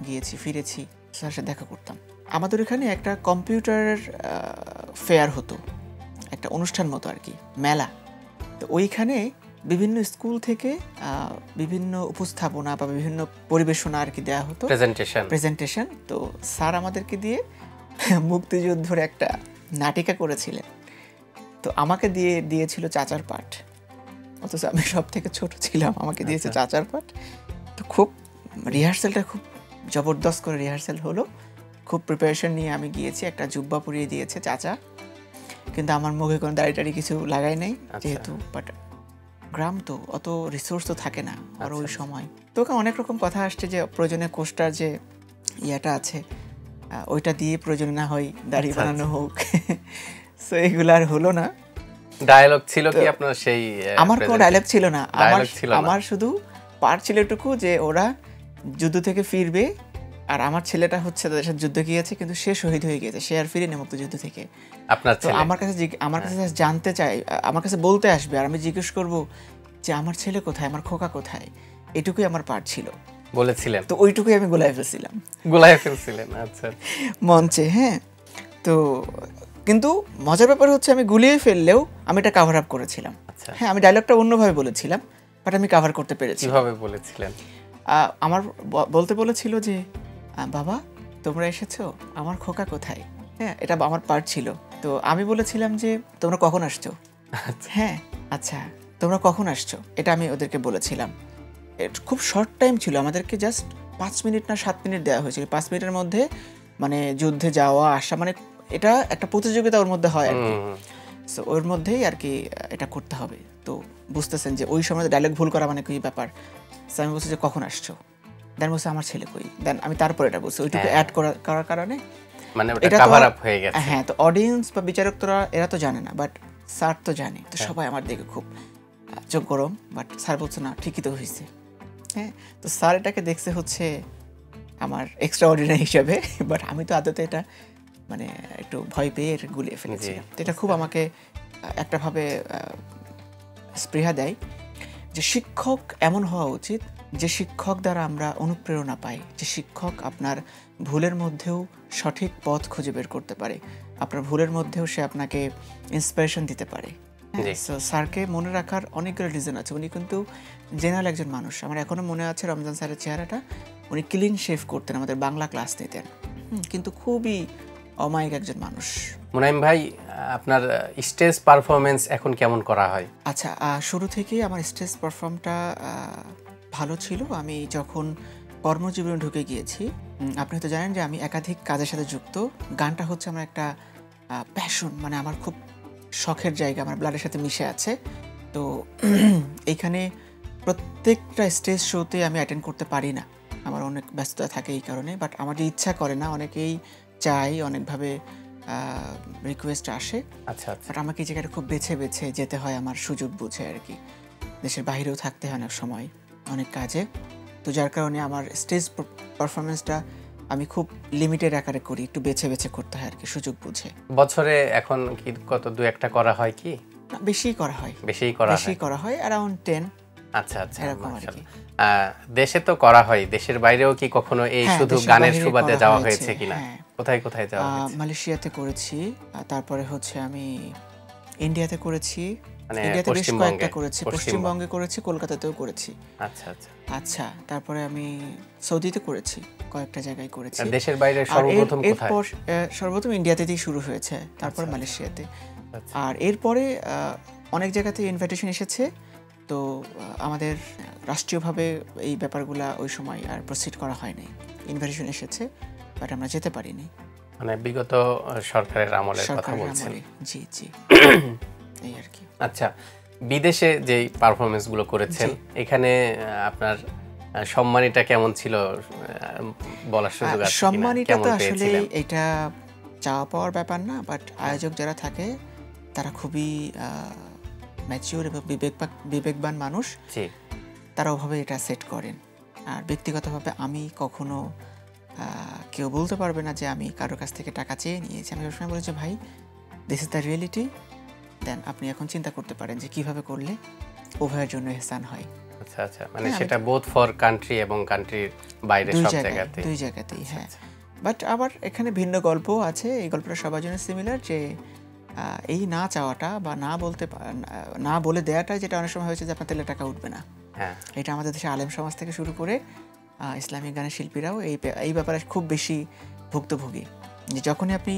গিয়েছি, ফিরেছি, স্যারের সাথে দেখা করতাম। আমাদের এখানে একটা কম্পিউটার ফেয়ার হতো, একটা অনুষ্ঠান মতো আর কি, মেলা। তো ওইখানে বিভিন্ন স্কুল থেকে বিভিন্ন উপস্থাপনা বা বিভিন্ন পরিবেশনা আর কি দেওয়া হতো, প্রেজেন্টেশন। তো স্যার আমাদেরকে দিয়ে মুক্তিযুদ্ধের একটা নাটিকা করেছিলেন। তো আমাকে দিয়েছিল চাচার পাঠ, অথচ আমি সব থেকে ছোট ছিলাম, আমাকে দিয়েছে চাচার পাঠ। তো খুব রিহার্সালটা খুব জবরদস্ত করে রিহার্সাল হলো, খুব প্রিপারেশন নিয়ে আমি গিয়েছি। একটা জুব্বা পরিয়ে দিয়েছে চাচা, কিন্তু আমার মুখে কোনো দাড়ি টাড়ি কিছু লাগাই নাই যেহেতু। বাট গ্রাম তো অত রিসোর্স তো থাকে না আর ওই সময়। তো অনেক রকম কথা আসছে যে প্রয়োজনে কোষ্টার যে ইয়াটা আছে ওইটা দিয়ে প্রয়োজনে না হয় দাড়ি বানানো হোক। সো এগুলো আর হলো না। ডায়ালগ ছিল কি আপনার? সেই আমার কোনো ডায়ালগ ছিল না, আমার শুধু পার্ট ছিল এটুকু যে ওরা যুদ্ধ থেকে ফিরবে আর আমার ছেলেটা হচ্ছে তাদের সাথে যুদ্ধ গিয়েছে, কিন্তু সে শহীদ হয়ে গিয়েছে, সে আর ফিরে নেই মুক্তিযুদ্ধ থেকে। আপনার ছেলে আমার কাছে জানতে চাই, আমার কাছে বলতে আসবে আর আমি জিজ্ঞেস করব যে আমার ছেলে কোথায়, আমার খোকা কোথায়। এটুকুই আমার পার্ট ছিল। বলেছিলেন? তো ওইটুকুই আমি গোলায় ফেলছিলাম আচ্ছা, মঞ্চে। হ্যাঁ, তো কিন্তু মজার ব্যাপার হচ্ছে আমি গুলিয়ে ফেললেও আমি এটা কাভার আপ করেছিলাম। হ্যাঁ, আমি ডায়লগটা অন্যভাবে বলেছিলাম, বাট আমি কাভার করতে পেরেছি। কিভাবে বলেছিলেন? আমার বলতে বলেছিল যে বাবা তোমরা এসেছো, আমার খোকা কোথায়। হ্যাঁ, এটা আমার পার্ট ছিল। তো আমি বলেছিলাম যে তোমরা কখন আসছো। হ্যাঁ, আচ্ছা তোমরা কখন আসছো, এটা আমি ওদেরকে বলেছিলাম। খুব শর্ট টাইম ছিল, আমাদেরকে জাস্ট 5 মিনিট না 7 মিনিট দেওয়া হয়েছিল। 5 মিনিটের মধ্যে মানে যুদ্ধে যাওয়া আসা, মানে এটা একটা প্রতিযোগিতা ওর মধ্যে হয় আর কি। সো ওর মধ্যেই আর কি এটা করতে হবে। তো বুঝতেছেন যে ওই সময় ডায়লগ ভুল করা মানে কি ব্যাপার। সো আমি বলছি যে কখন আসছো, দেন বলছে আমার ছেলে কই, দেন আমি তারপর এটা বলছি। ওইটুকু অ্যাড করার কারণে মানে ওটা কভার আপ হয়ে গেছে। হ্যাঁ, তো অডিয়েন্স বা বিচারক তোরা এরা তো জানে না, বাট স্যার তো জানে। তো সবাই আমার দিকে খুব চোখ গরম, বাট স্যার বলছে না ঠিকই তো হয়েছে। হ্যাঁ, তো স্যার এটাকে দেখছে হচ্ছে আমার এক্সট্রা অর্ডিনারি হিসাবে, বাট আমি তো আদতে এটা মানে একটু ভয় পেয়ে গুলিয়ে ফেলেছি। তো এটা খুব আমাকে একটাভাবে স্পৃহা দেয় যে শিক্ষক এমন হওয়া উচিত যে শিক্ষক দ্বারা আমরা অনুপ্রেরণা পাই, যে শিক্ষক আপনার ভুলের মধ্যেও সঠিক পথ খুঁজে বের করতে পারে, আপনার ভুলের মধ্যেও সে আপনাকে ইন্সপিরেশন দিতে পারে। সো স্যারকে মনে রাখার অনেকগুলো রিজন আছে। উনি কিন্তু জেনারেল একজন মানুষ। আমার এখনো মনে আছে রমজান স্যারের চেহারাটা। উনি ক্লিন শেভ করতেন, আমাদের বাংলা ক্লাস নিতেন, কিন্তু খুবই অমায়িক একজন মানুষ। মুনাইম ভাই, আপনার স্টেজ পারফরমেন্স এখন কেমন করা হয়? আচ্ছা, শুরু থেকেই আমার স্টেজ পারফর্মটা ভালো ছিল। আমি যখন কর্মজীবনে ঢুকে গিয়েছি, আপনি তো জানেন যে আমি একাধিক কাজের সাথে যুক্ত। গানটা হচ্ছে আমার একটা প্যাশন, মানে আমার খুব শখের জায়গা, আমার ব্লাডের সাথে মিশে আছে। তো এইখানে প্রত্যেকটা স্টেজ শোতে আমি অ্যাটেন্ড করতে পারি না, আমার অনেক ব্যস্ততা থাকে এই কারণে। বাট আমার ইচ্ছা করে না, অনেকেই চাই, অনেকভাবে রিকোয়েস্ট আসে। আচ্ছা, বাট আমাকে এই জায়গাটা খুব বেছে বেছে যেতে হয়, আমার সুযোগ বুঝে আর কি। দেশের বাইরেও থাকতে হয় অনেক সময়, অনেক কাজে। তো যার কারণে আমার স্টেজ পারফরমেন্সটা আমি খুব লিমিটেড আকারে করি, একটু বেছে বেছে করতে হয় আর কি, সুযোগ বুঝে। বছরে এখন কি কত 2-1টা করা হয় কি? বেশি করা হয়, বেশি করা হয়, অ্যারাউন্ড 10। আচ্ছা আচ্ছা, এরকম আর কি। মাশাআল্লাহ। দেশে তো করা হয়, দেশের বাইরেও কি কখনো এই হ্যাঁ, শুধু দেশের গানের বাইরে সুবাদে করা যাওয়া হয়েছে, হয়েছে কিনা? হ্যাঁ। কোথায় কোথায় যাওয়া হয়েছে? মালয়েশিয়াতে করেছি, তারপরে হচ্ছে আমি ইন্ডিয়াতে করেছি। মানে ইন্ডিয়াতে বেশ পশ্চিমবঙ্গে? কয়েকটা করেছি, পশ্চিমবঙ্গে করেছি, কলকাতাতেও করেছি। আচ্ছা আচ্ছা। আচ্ছা, তারপরে আমি সৌদিতে করেছি, কয়েকটা জায়গায় করেছি। আর দেশের বাইরে আর সর্বপ্রথম কোথায়? এরপর সর্বপ্রথম ইন্ডিয়াতেই শুরু হয়েছে, তারপর আচ্ছা, মালয়েশিয়াতে। আচ্ছা। আর এরপরে অনেক জায়গাতে ইনভিটেশন এসেছে, তো আমাদের রাষ্ট্রীয়ভাবে এই ব্যাপারগুলা ওই সময় আর প্রসিড করা হয়নি। ইনভিটেশন এসেছে, বাট আমরা যেতে পারিনি। মানে বিগত সরকারের আমলের কথা সরকারের বলছেন। আমলে, জি জি, এই আর কি। আচ্ছা, বিদেশে যেই পারফরমেন্সগুলো করেছেন, এখানে আপনার সম্মানীটা কেমন ছিল বলার সুযোগ আছে কিনা? সম্মানীটা কেমন তো আসলে পেয়েছিলেন? এটা চাওয়া পাওয়ার ব্যাপার না, বাট আয়োজক যারা থাকে তারা খুবই ম্যাচিওর এবং বিবেকবান মানুষ, জি। তারা ওভাবে এটা সেট করেন। আর ব্যক্তিগতভাবে আমি কখনো কেউ বলতে পারবে না যে আমি কারোর কাছ থেকে টাকা চেয়ে নিয়েছি। আমি সবসময় বলেছি, ভাই, দিস ইজ দ্য রিয়েলিটি, দেন আপনি এখন চিন্তা করতে পারেন যে কিভাবে করলে উভয়ের জন্য এহসান হয়। আচ্ছা আচ্ছা, মানে সেটা বোথ ফর কান্ট্রি এবং কান্ট্রির বাইরে সব জায়গাতে? দুই জায়গাতেই, হ্যাঁ। বাট আবার এখানে ভিন্ন গল্প আছে। এই গল্পটা সবার জন্য সিমিলার, যে এই না চাওয়াটা বা না বলে দেওয়াটাই যেটা অনেক সময় হয়েছে যে আপনার তেলে টাকা উঠবে না। হ্যাঁ, এটা আমাদের দেশে আলেম সমাজ থেকে শুরু করে ইসলামিক গানের শিল্পীরাও এই ব্যাপারে খুব বেশি ভুক্তভোগী। যে যখনই আপনি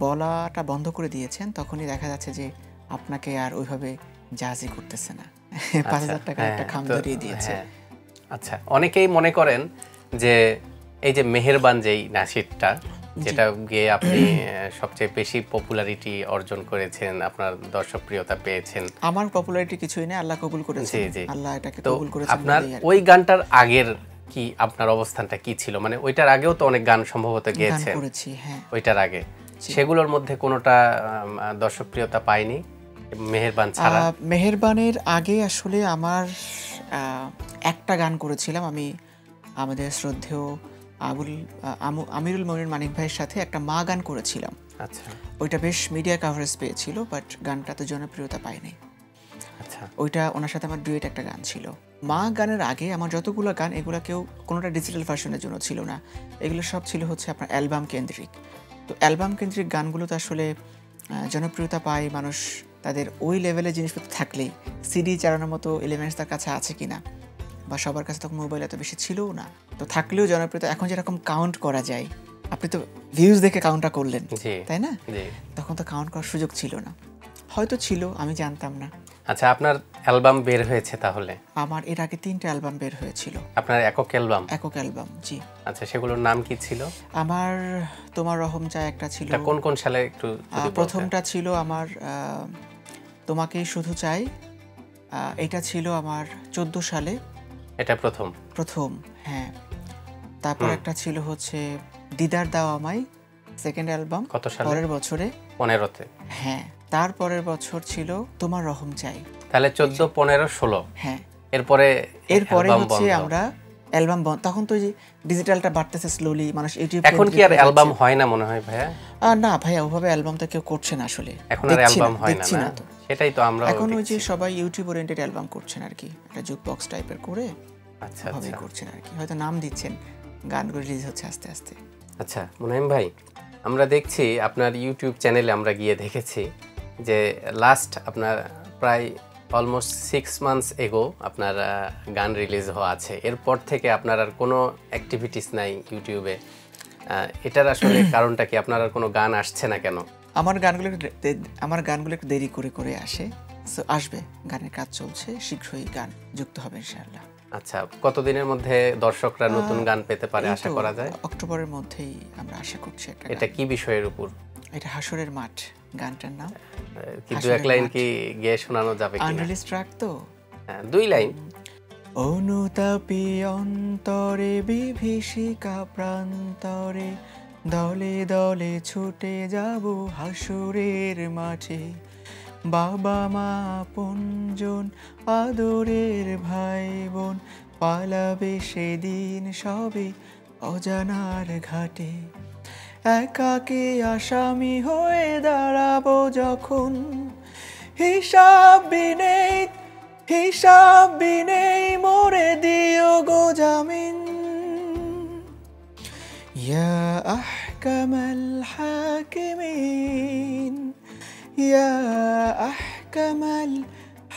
বলাটা বন্ধ করে দিয়েছেন, তখনই দেখা যাচ্ছে যে আপনাকে আর ওইভাবে জাহাজি করতেছে না। 5,000 টাকার একটা খাম ধরিয়ে দিয়েছে। আচ্ছা, অনেকেই মনে করেন যে এই যে মেহেরবান যেই নাশিদটা, যেটা গিয়ে আপনি সবচেয়ে বেশি পপুলারিটি অর্জন করেছেন, আপনার দর্শকপ্রিয়তা পেয়েছেন। আমার পপুলারিটি কিছুই নেই, আল্লাহ কবুল করেছেন। জি জি। আল্লাহ এটাকে তো কবুল করেছেন। আপনার ওই গানটার আগের কি আপনার অবস্থানটা কি ছিল? মানে ওইটার আগেও তো অনেক গান সম্ভবত গান গেয়েছেন। করেছি, হ্যাঁ। ওইটার আগে সেগুলোর মধ্যে কোনোটা দর্শকপ্রিয়তা পায়নি মেহেরবান ছাড়া? মেহেরবানের আগে আসলে আমার একটা গান করেছিলাম আমি আমাদের শ্রদ্ধেয় আমিরুল মনির মানিক ভাইয়ের সাথে, একটা মা গান করেছিলাম। আচ্ছা ওইটা বেশ মিডিয়া কাভারেজ পেয়েছিল, বাট গানটা তো জনপ্রিয়তা পায়নি। আচ্ছা। ওইটা ওনার সাথে আমার ডুয়েট একটা গান ছিল। মা গানের আগে আমার যতগুলো গান, এগুলো কোনোটা ডিজিটাল ভার্সনের জন্য ছিল না, এগুলো সব ছিল হচ্ছে আপনার অ্যালবাম কেন্দ্রিক। তো অ্যালবাম কেন্দ্রিক গানগুলো তো আসলে জনপ্রিয়তা পায় মানুষ তাদের ওই লেভেলের জিনিসপত্র থাকলেই। সিডি চালানোর মতো এলিমেন্টস তার কাছে আছে কিনা, বা সবার কাছে তখন মোবাইল এত বেশি ছিলও না, তো থাকলেও জনপ্রিয়তা এখন যেরকম কাউন্ট করা যায়, আপনি তো ভিউজ দেখে কাউন্টটা করলেন, তাই না? তখন তো কাউন্ট করার সুযোগ ছিল না, হয়তো ছিল, আমি জানতাম না। আচ্ছা, আপনার অ্যালবাম বের হয়েছে তাহলে? আমার এর আগে 3টা অ্যালবাম বের হয়েছিল। আপনার একক অ্যালবাম? একক অ্যালবাম, জি। আচ্ছা, সেগুলোর নাম কি ছিল? আমার তোমার রহম চাই একটা ছিল। এটা কোন কোন সালে একটু যদি বলতেন? প্রথমটা ছিল আমার তোমাকেই শুধু চাই, এটা ছিল আমার 14 সালে। এটা প্রথম, হ্যাঁ। তারপর একটা ছিল হচ্ছে দিদার দাও আমায়, সেকেন্ড অ্যালবাম। কত সালে? পরের বছরে, 15তে। হ্যাঁ। তারপরের বছর ছিল তোমার রহম চাই। তাহলে 14, 15, 16। হ্যাঁ। এরপরে হচ্ছে আমরা অ্যালবাম বন্ধ। তখন তো যে ডিজিটালটা বাড়তেছে স্লোলি, মানুষ ইউটিউব। এখন কি আর অ্যালবাম হয় না মনে হয় ভাইয়া? না ভাইয়া, ওভাবে অ্যালবাম তো কেউ করছে না আসলে। এখন আর অ্যালবাম হয় না, না তো। সেটাই তো আমরা এখন ওই যে সবাই ইউটিউব ওরিয়েন্টেড অ্যালবাম করছেন আর কি, একটা জুক বক্স টাইপের করে আচ্ছা ভাবে করছেন আর কি, হয়তো নাম দিচ্ছেন, গানগুলো রিলিজ হচ্ছে আস্তে আস্তে। আচ্ছা মুনাইম ভাই, আমরা দেখছি আপনার ইউটিউব চ্যানেলে, আমরা গিয়ে দেখেছি যে লাস্ট আপনার প্রায় অলমোস্ট 6 মান্থস এগো আপনার গান রিলিজ হওয়া আছে। এরপর থেকে আপনার আর কোনো অ্যাক্টিভিটিস নাই ইউটিউবে। এটার আসলে কারণটা কি? আপনার আর কোনো গান আসছে না কেন? আমার গানগুলো একটু দেরি করে করে আসে, সো আসবে, গানের কাজ চলছে, শীঘ্রই গান যুক্ত হবে ইনশাআল্লাহ। আচ্ছা, কতদিনের মধ্যে দর্শকরা নতুন গান পেতে পারে আশা করা যায়? অক্টোবরের মধ্যেই আমরা আশা করছি একটা। এটা কি বিষয়ের উপর? এটা হাসরের মাঠ গানটার নাম। কিন্তু এক লাইন কি গেয়ে শোনানো যাবে কিনা? আনরিলিজ ট্র্যাক তো। হ্যাঁ, 2 লাইন। অনুতাপী অন্তরে বিভীষিকা প্রান্তরে, দলে দলে ছুটে যাব হাসরের মাঠে, বাবা মা আপনজন আদরের ভাই বোন, পালাবে সেদিন সবে অজানার ঘাটে, একাকী আসামি হয়ে দাঁড়াবো যখন, হিসাব বিনে হিসাব বিনেই মোরে দিও গো জামিন ইয়া আহকামাল হাকিমিন ইয়া আহকামাল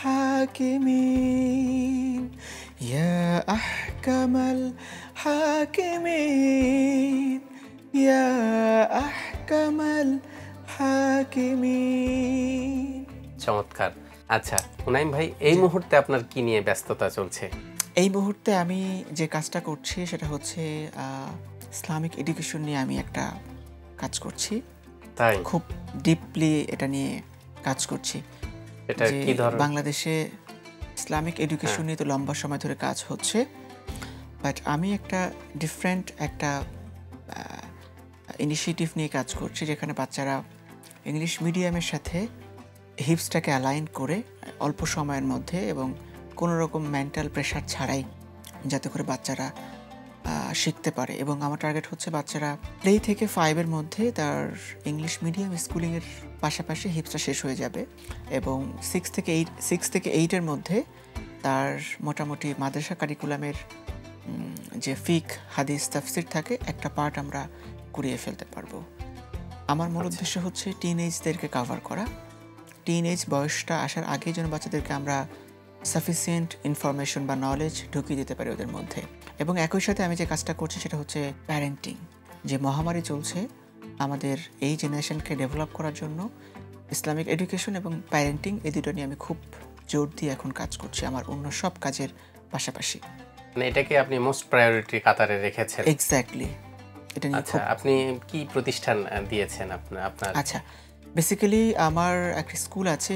হাকিমিন ইয়া আহকামাল হাকিমিন ইয়া আহকামাল হাকিমিন। চমৎকার। আচ্ছা হুনাইম ভাই, এই মুহূর্তে আপনার কি নিয়ে ব্যস্ততা চলছে? এই মুহূর্তে আমি যে কাজটা করছি সেটা হচ্ছে ইসলামিক এডুকেশন নিয়ে আমি একটা কাজ করছি। তাই? খুব ডিপলি এটা নিয়ে কাজ করছি। এটা কি ধরনের? বাংলাদেশে ইসলামিক এডুকেশন নিয়ে তো লম্বা সময় ধরে কাজ হচ্ছে, বাট আমি একটা ডিফারেন্ট একটা ইনিশিয়েটিভ নিয়ে কাজ করছি, যেখানে বাচ্চারা ইংলিশ মিডিয়ামের সাথে হিপসটাকে অ্যালাইন করে অল্প সময়ের মধ্যে এবং কোনো রকম মেন্টাল প্রেশার ছাড়াই যাতে করে বাচ্চারা শিখতে পারে। এবং আমার টার্গেট হচ্ছে বাচ্চারা প্লে থেকে 5-এর মধ্যে তার ইংলিশ মিডিয়াম স্কুলিংয়ের পাশাপাশি হিপসটা শেষ হয়ে যাবে এবং 6 থেকে 8-এর মধ্যে তার মোটামুটি মাদ্রাসা কারিকুলামের যে ফিক, হাদিস, তাফসির থাকে একটা পার্ট আমরা করিয়ে ফেলতে পারবো। আমার মূল উদ্দেশ্য হচ্ছে টিনএজদেরকে কাভার করা। টিনএজ বয়সটা আসার আগে যেন বাচ্চাদেরকে আমরা সাফিসিয়েন্ট ইনফরমেশন বা নলেজ ঢুকিয়ে দিতে পারি ওদের মধ্যে। এবং একই সাথে আমি যে কাজটা করছি সেটা হচ্ছে প্যারেন্টিং। যে মহামারী চলছে, আমাদের এই জেনারেশনকে ডেভেলপ করার জন্য ইসলামিক এডুকেশন এবং প্যারেন্টিং এই দুটো নিয়ে আমি খুব জোর দিয়ে এখন কাজ করছি আমার অন্য সব কাজের পাশাপাশি। মানে এটাকে আপনি মোস্ট প্রায়োরিটি কাতারে রেখেছেন? এক্স্যাক্টলি। এটা নিয়ে আচ্ছা, আপনি কি প্রতিষ্ঠান দিয়েছেন আপনার? আচ্ছা, বেসিক্যালি আমার একটা স্কুল আছে,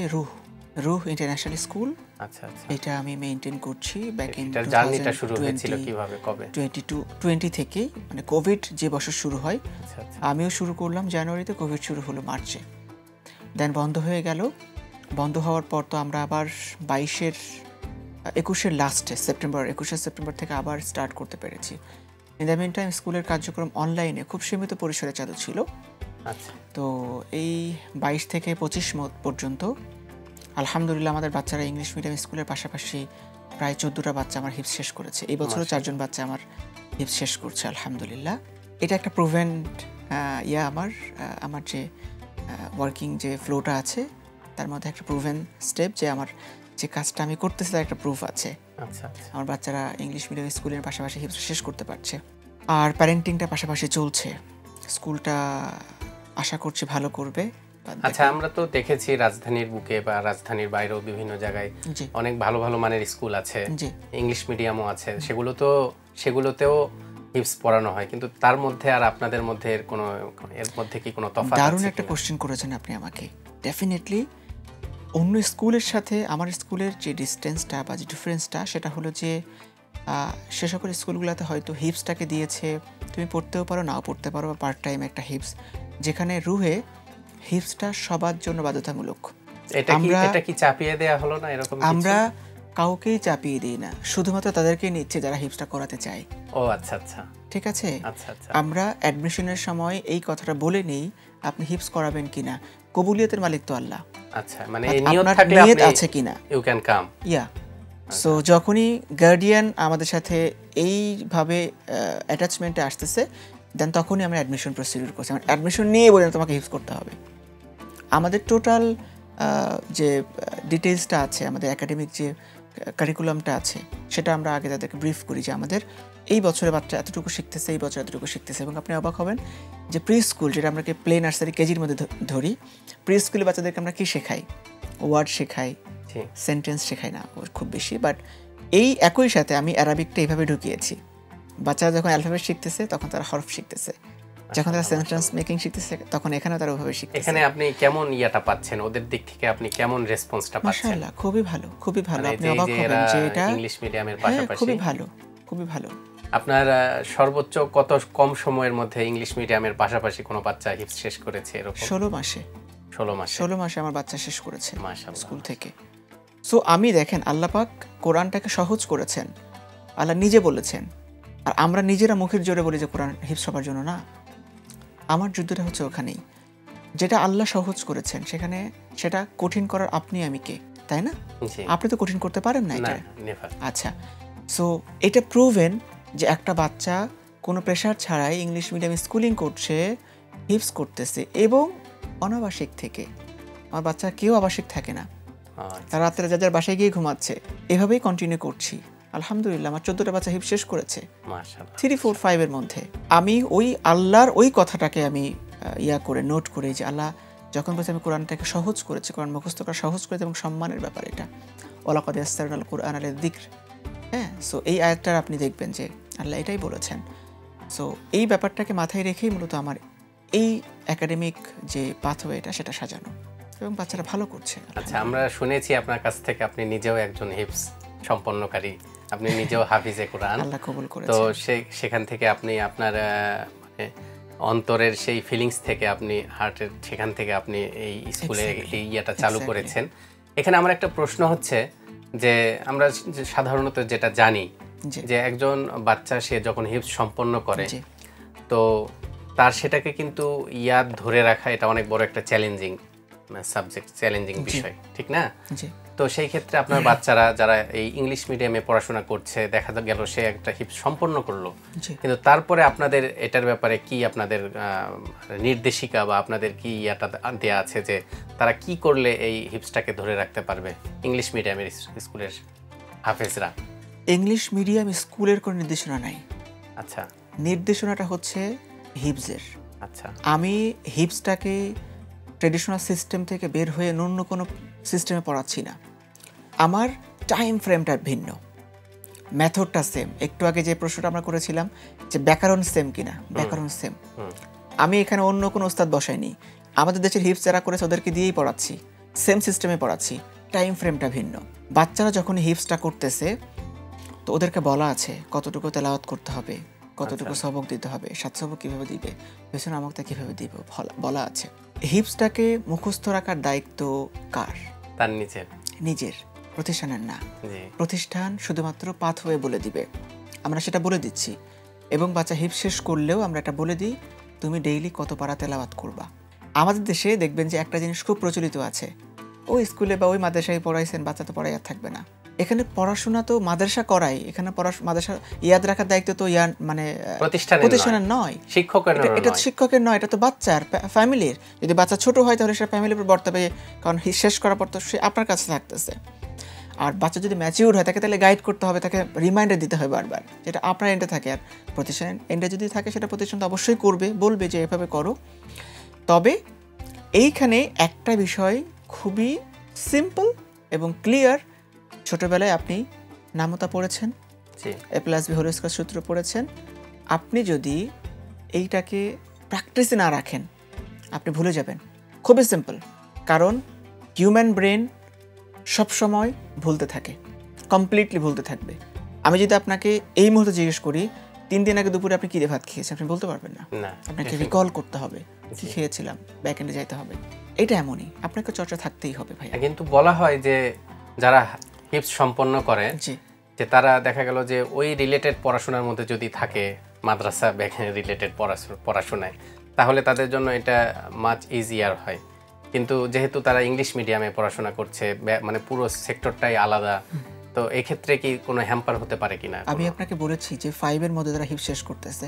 রুহ ইন্টারন্যাশনাল স্কুল। আচ্ছা আচ্ছা, এটা আমি মেইনটেইন করছি ব্যাক ইন এটার জার্নিটা শুরু হয়েছিল কিভাবে, কবে? 2020 থেকে, মানে কোভিড যে বছর শুরু হয়। আচ্ছা আচ্ছা, আমিও শুরু করলাম জানুয়ারিতে, কোভিড শুরু হলো মার্চে, দেন বন্ধ হয়ে গেল। বন্ধ হওয়ার পর তো আমরা আবার 21-এর লাস্টে সেপ্টেম্বর, 21শে সেপ্টেম্বর থেকে আবার স্টার্ট করতে পেরেছি। ইন দ্য মিন টাইম স্কুলের কার্যক্রম অনলাইনে খুব সীমিত পরিসরে চালু ছিল। আচ্ছা, তো এই 22 থেকে 25 পর্যন্ত আলহামদুলিল্লাহ আমাদের বাচ্চারা ইংলিশ মিডিয়াম স্কুলের পাশাপাশি প্রায় 14টা বাচ্চা আমার হিপস শেষ করেছে। এই বছরও 4জন বাচ্চা আমার হিপস শেষ করছে আলহামদুলিল্লাহ। এটা একটা প্রুভেন আমার যে ওয়ার্কিং যে ফ্লোটা আছে তার মধ্যে একটা প্রুভেন স্টেপ, যে আমার যে কাজটা আমি করতেছি তার একটা প্রুফ আছে। আচ্ছা আচ্ছা, আমার বাচ্চারা ইংলিশ মিডিয়াম স্কুলের পাশাপাশি হিপস শেষ করতে পারছে। আর প্যারেন্টিংটা পাশাপাশি চলছে। স্কুলটা আশা করছি ভালো করবে। আচ্ছা, আমরা তো দেখেছি রাজধানীর বুকে বা রাজধানীর বাইরেও বিভিন্ন জায়গায় অনেক ভালো ভালো মানের স্কুল আছে, ইংলিশ মিডিয়ামও আছে, সেগুলোতেও হিপস পড়ানো হয়, কিন্তু তার মধ্যে আর আপনাদের মধ্যে এর মধ্যে কি কোনো তফাৎ আছে? দারুণ একটা কোশ্চেন করেছেন আপনি আমাকে। ডেফিনেটলি অন্য স্কুলের সাথে আমার স্কুলের যে ডিস্টেন্সটা বা যে ডিফারেন্সটা সেটা হলো যে সে সকল স্কুলগুলোতে হয়তো হিপসটাকে দিয়েছে তুমি পড়তেও পারো, নাও পড়তে পারো, বা পার্ট টাইম একটা হিপস, যেখানে রুহে হিপসটা সবার জন্য বাধ্যতামূলক। এটা কি চাপিয়ে দেয়া হলো না এরকম? আমরা কাউকেই চাপিয়ে দিই না, শুধুমাত্র তাদেরকেই নিচ্ছে যারা হিপসটা করাতে চায়। ও আচ্ছা আচ্ছা, ঠিক আছে। আচ্ছা আচ্ছা, আমরা অ্যাডমিশনের সময় এই কথাটা বলে নেই আপনি হিপস করাবেন কিনা, কবুলিয়তের মালিক তো আল্লাহ। আচ্ছা, মানে এই নিয়ত থাকলে আপনি আছে কিনা you can come. Yeah, so যখনই গার্ডিয়ান আমাদের সাথে এইভাবে অ্যাটাচমেন্টে আসতেছে, দেন তখনই আমরা অ্যাডমিশন প্রসিডিউর করছি। আমরা অ্যাডমিশন নিয়ে বলি তোমাকে হিপস করতে হবে। আমাদের টোটাল যে ডিটেলসটা আছে, আমাদের একাডেমিক যে কারিকুলামটা আছে, সেটা আমরা আগে তাদেরকে ব্রিফ করি যে আমাদের এই বছরে বাচ্চা এতটুকু শিখতেছে, এই বছর এতটুকু শিখতেছে। এবং আপনি অবাক হবেন যে প্রি স্কুল, যেটা আমরা প্লে নার্সারি কেজির মধ্যে ধরি, প্রি স্কুলে বাচ্চাদেরকে আমরা কি শেখাই? ওয়ার্ড শেখাই, সেন্টেন্স শেখাই না খুব বেশি, বাট এই একই সাথে আমি অ্যারাবিকটা এইভাবে ঢুকিয়েছি। বাচ্চারা যখন অ্যালফাবেট শিখতেছে তখন তারা হরফ শিখতেছে, যখন তারা সেন্টেন্স মেকিং শিখতেছে তখন এখানেও তারা ওইভাবে শিখতেছে। এখানে আপনি কেমন ইয়াটা পাচ্ছেন ওদের দিক থেকে, আপনি কেমন রেসপন্সটা পাচ্ছেন? মাশাআল্লাহ, খুবই ভালো, খুবই ভালো। আপনি অবাক হবেন যে এটা ইংলিশ মিডিয়ামের পাশাপাশি খুবই ভালো, খুবই ভালো। আপনার সর্বোচ্চ কত কম সময়ের মধ্যে ইংলিশ মিডিয়ামের পাশাপাশি কোনো বাচ্চা হিপস শেষ করেছে এরকম? 16 মাসে। 16 মাসে আমার বাচ্চা শেষ করেছে মাশাআল্লাহ স্কুল থেকে। সো আমি দেখেন, আল্লাহ পাক কোরআনটাকে সহজ করেছেন, আল্লাহ নিজে বলেছেন, আর আমরা নিজেরা মুখের জোরে বলি যে কোরআন হিফজ সবার জন্য না। আমার যুদ্ধটা হচ্ছে ওখানেই, যেটা আল্লাহ সহজ করেছেন সেখানে সেটা কঠিন করার আপনি আমি কে? তাই না? জি। আপনি তো কঠিন করতে পারেন না না, এটা। নেভার। আচ্ছা, সো এটা প্রুভেন যে একটা বাচ্চা কোনো প্রেশার ছাড়াই ইংলিশ মিডিয়াম স্কুলিং করছে, হিপস করতেছে এবং অনাবাসিক থেকে। আমার বাচ্চা কেউ আবাসিক থাকে না, তারা রাত্রে যার বাসায় গিয়ে ঘুমাচ্ছে। এভাবেই কন্টিনিউ করছি। আলহামদুলিল্লাহ আমার 14টা বাচ্চা হিপস শেষ করেছে মাশাআল্লাহ। 3, 4, 5 এর মধ্যে। আমি ওই আল্লাহর ওই কথাটাকে আমি নোট করে যে আল্লাহ যখন বলছে আমি কোরআনটাকে সহজ করেছি, কোরআন মুখস্থ করা সহজ করেছি এবং সম্মানের ব্যাপার এটা। ওয়ালাকাদ ইয়াসসারনাল কুরআনা লিযিকর। হ্যাঁ, সো এই আয়াতটার আপনি দেখবেন যে আল্লাহ এটাই বলেছেন। সো এই ব্যাপারটাকে মাথায় রেখেই মূলত আমার এই একাডেমিক যে পাথওয়েটা সেটা সাজানো এবং বাচ্চারা ভালো করছে। আচ্ছা, আমরা শুনেছি আপনার কাছ থেকে আপনি নিজেও একজন হিপস সম্পন্নকারী, আপনি নিজেও হাফিজে কোরআন। আল্লাহ কবুল করেছে। তো সেখান থেকে আপনি আপনার মানে অন্তরের সেই ফিলিংস থেকে আপনি হার্টের সেখান থেকে আপনি এই স্কুলে এই ইয়েটা চালু করেছেন। এখানে আমার একটা প্রশ্ন হচ্ছে যে আমরা সাধারণত যেটা জানি যে একজন বাচ্চা সে যখন হিপস সম্পন্ন করে তো তার সেটাকে কিন্তু ইয়াদ ধরে রাখা এটা অনেক বড় একটা চ্যালেঞ্জিং সাবজেক্ট, চ্যালেঞ্জিং বিষয়, ঠিক না? তো সেই ক্ষেত্রে আপনার বাচ্চারা যারা এই ইংলিশ মিডিয়ামে পড়াশোনা করছে, দেখা গেল সে একটা হিপস সম্পন্ন করলো, কিন্তু তারপরে আপনাদের এটার ব্যাপারে কি আপনাদের নির্দেশিকা বা আপনাদের কি ইয়াটা দেয়া আছে যে তারা কি করলে এই হিপসটাকে ধরে রাখতে পারবে ইংলিশ মিডিয়ামের স্কুলের হাফেজরা? ইংলিশ মিডিয়াম স্কুলের কোনো নির্দেশনা নাই। আচ্ছা, নির্দেশনাটা হচ্ছে হিপসের। আচ্ছা, আমি হিপসটাকে ট্রেডিশনাল সিস্টেম থেকে বের হয়ে অন্য কোনো সিস্টেমে পড়াচ্ছি না। আমার টাইম ফ্রেমটা ভিন্ন, মেথডটা সেম। একটু আগে যে প্রশ্নটা আমরা করেছিলাম যে ব্যাকরণ সেম কিনা, ব্যাকরণ সেম। আমি এখানে অন্য কোনো ওস্তাদ বসাইনি, আমাদের দেশের হিপস যারা করেছে ওদেরকে দিয়েই পড়াচ্ছি, সেম সিস্টেমে পড়াচ্ছি। টাইম ফ্রেমটা ভিন্ন। বাচ্চারা যখন হিপসটা করতেছে তো ওদেরকে বলা আছে কতটুকু তেলাওয়াত করতে হবে, কতটুকু সবক দিতে হবে, 7 সবক কীভাবে দিবে, পেছনে আমকটা কীভাবে দিব বলা আছে। হিপসটাকে মুখস্থ রাখার দায়িত্ব কার? তার নিজের, প্রতিষ্ঠানের না। প্রতিষ্ঠান শুধুমাত্র পাথওয়ে বলে দিবে, আমরা সেটা বলে দিচ্ছি। এবং বাচ্চা হিপস শেষ করলেও আমরা এটা বলে দিই তুমি ডেইলি কত পারা তেলাওয়াত করবা। আমাদের দেশে দেখবেন যে একটা জিনিস খুব প্রচলিত আছে, ওই স্কুলে বা ওই মাদ্রাসায় পড়াইছেন, বাচ্চা তো পড়াই আর থাকবে না। এখানে পড়াশোনা তো মাদ্রাসা করাই, এখানে মাদ্রাসা ইয়াদ রাখার দায়িত্ব তো মানে প্রতিষ্ঠানের নয়, এটা শিক্ষকের নয়, এটা তো বাচ্চার, ফ্যামিলির। যদি বাচ্চা ছোট হয় তাহলে সেটা ফ্যামিলির উপর বর্তাবে, কারণ শেষ করার পর তো সে আপনার কাছে থাকতেছে। আর বাচ্চা যদি ম্যাচিউর হয় তাকে তাহলে গাইড করতে হবে, তাকে রিমাইন্ডার দিতে হবে বারবার, যেটা আপনার এন্ডে থাকে। আর প্রতিষ্ঠানের এন্ডে যদি থাকে সেটা প্রতিষ্ঠান তো অবশ্যই করবে, বলবে যে এভাবে করো। তবে এইখানে একটা বিষয় খুবই সিম্পল এবং ক্লিয়ার। ছোটবেলায় আপনি নামতা পড়েছেন, A+B হোল স্কয়ার সূত্র পড়েছেন। আপনি যদি এইটাকে প্র্যাকটিসে না রাখেন আপনি ভুলে যাবেন। খুবই সিম্পল, কারণ হিউম্যান ব্রেন সবসময় ভুলতে থাকে, কমপ্লিটলি ভুলতে থাকবে। আমি যদি আপনাকে এই মুহূর্তে জিজ্ঞেস করি 3 দিন আগে দুপুরে আপনি কী দিয়ে ভাত খেয়েছেন, আপনি বলতে পারবেন না। আপনাকে রিকল করতে হবে কি খেয়েছিলাম, ব্যাক এন্ডে যাইতে হবে। এটা এমনই, আপনাকে চর্চা থাকতেই হবে ভাই। কিন্তু বলা হয় যে যারা হিপস সম্পন্ন করে যে তারা দেখা গেল যে ওই রিলেটেড পড়াশোনার মধ্যে যদি থাকে, মাদ্রাসা রিলেটেড পড়াশোনায়, তাহলে তাদের জন্য এটা মাচ ইজিয়ার হয়। কিন্তু যেহেতু তারা ইংলিশ মিডিয়ামে পড়াশোনা করছে, মানে পুরো সেক্টরটাই আলাদা, তো এই ক্ষেত্রে কি কোনো হ্যাম্পার হতে পারে কিনা? আমি আপনাকে বলেছি যে 5 এর মধ্যে যারা হিপস শেষ করতেছে,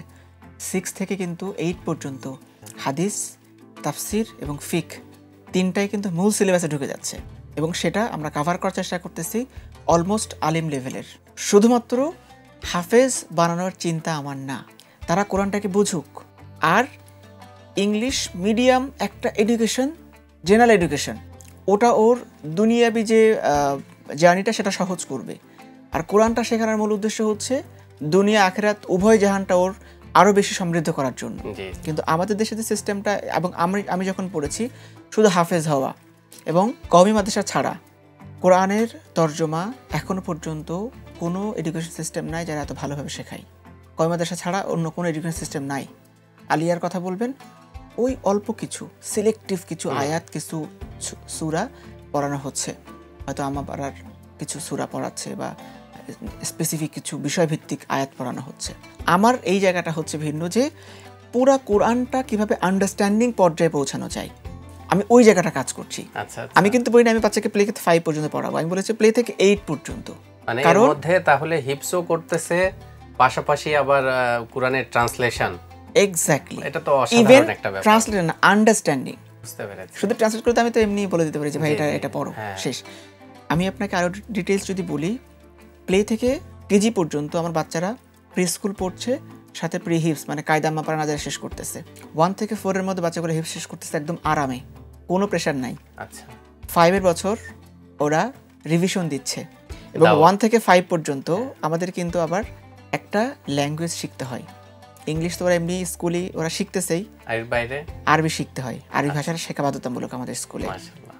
6 থেকে কিন্তু 8 পর্যন্ত হাদিস, তাফসির এবং ফিক তিনটাই কিন্তু মূল সিলেবাসে ঢুকে যাচ্ছে এবং সেটা আমরা কভার করার চেষ্টা করতেছি অলমোস্ট আলিম লেভেলের। শুধুমাত্র হাফেজ বানানোর চিন্তা আমার না, তারা কোরআনটাকে বুঝুক। আর ইংলিশ মিডিয়াম একটা এডুকেশন, জেনারেল এডুকেশন, ওটা ওর দুনিয়াবি যে জার্নিটা সেটা সহজ করবে। আর কোরআনটা শেখানোর মূল উদ্দেশ্য হচ্ছে দুনিয়া আখিরাত উভয় জাহানটা ওর আরও বেশি সমৃদ্ধ করার জন্য। কিন্তু আমাদের দেশে যে সিস্টেমটা, এবং আমি যখন পড়েছি শুধু হাফেজ হওয়া এবং কওমি মাদ্রাসা ছাড়া কোরআনের তর্জমা এখনও পর্যন্ত কোনো এডুকেশন সিস্টেম নাই যারা এত ভালোভাবে শেখায়। কওমি মাদ্রাসা ছাড়া অন্য কোনো এডুকেশন সিস্টেম নাই। আলিয়ার কথা বলবেন, ওই অল্প কিছু সিলেক্টিভ কিছু আয়াত, কিছু সূরা পড়ানো হচ্ছে, হয়তো আমার পাড়ার কিছু সূরা পড়াচ্ছে বা স্পেসিফিক কিছু বিষয়ভিত্তিক আয়াত পড়ানো হচ্ছে। আমার এই জায়গাটা হচ্ছে ভিন্ন, যে পুরা কোরআনটা কিভাবে আন্ডারস্ট্যান্ডিং পর্যায়ে পৌঁছানো যায়। আমি ওই জায়গাটা কাজ করছি। আচ্ছা, আমি কিন্তু বলি না আমি বাচ্চাকে প্লে থেকে 5 পর্যন্ত পড়াবো, আমি বলেছি প্লে থেকে 8 পর্যন্ত। মানে এর মধ্যে তাহলে হিপসও করতেছে, পাশাপাশি আবার কোরআনের ট্রান্সলেশন। এক্স্যাক্টলি, এটা তো অসাধারণ একটা ব্যাপার। ট্রান্সলেশন না, আন্ডারস্ট্যান্ডিং। বুঝতে পেরেছি। শুধু ট্রান্সলেট করতে আমি তো এমনি বলে দিতে পারি যে ভাই এটা পড়ো, শেষ। আমি আপনাকে আরো ডিটেইলস যদি বলি, প্লে থেকে কেজি পর্যন্ত আমার বাচ্চারা প্রি স্কুল পড়ছে, সাথে প্রি হিপস মানে কায়দা মাপারা নাজারে শেষ করতেছে। 1 থেকে 4 এর মধ্যে বাচ্চাগুলো হিপস শেষ করতেছে একদম আরামে, কোনো প্রেশার নাই। আচ্ছা, 5 এর বছর ওরা রিভিশন দিচ্ছে, এবং 1 থেকে 5 পর্যন্ত আমাদের কিন্তু আবার একটা ল্যাঙ্গুয়েজ শিখতে হয়। ইংলিশ তো ওরা এমনি স্কুলে ওরা শিখতেছেই, এর বাইরে আরবি শিখতে হয়। আরবি ভাষাটা শেখা বাধ্যতামূলক আমাদের স্কুলে। মাশাআল্লাহ।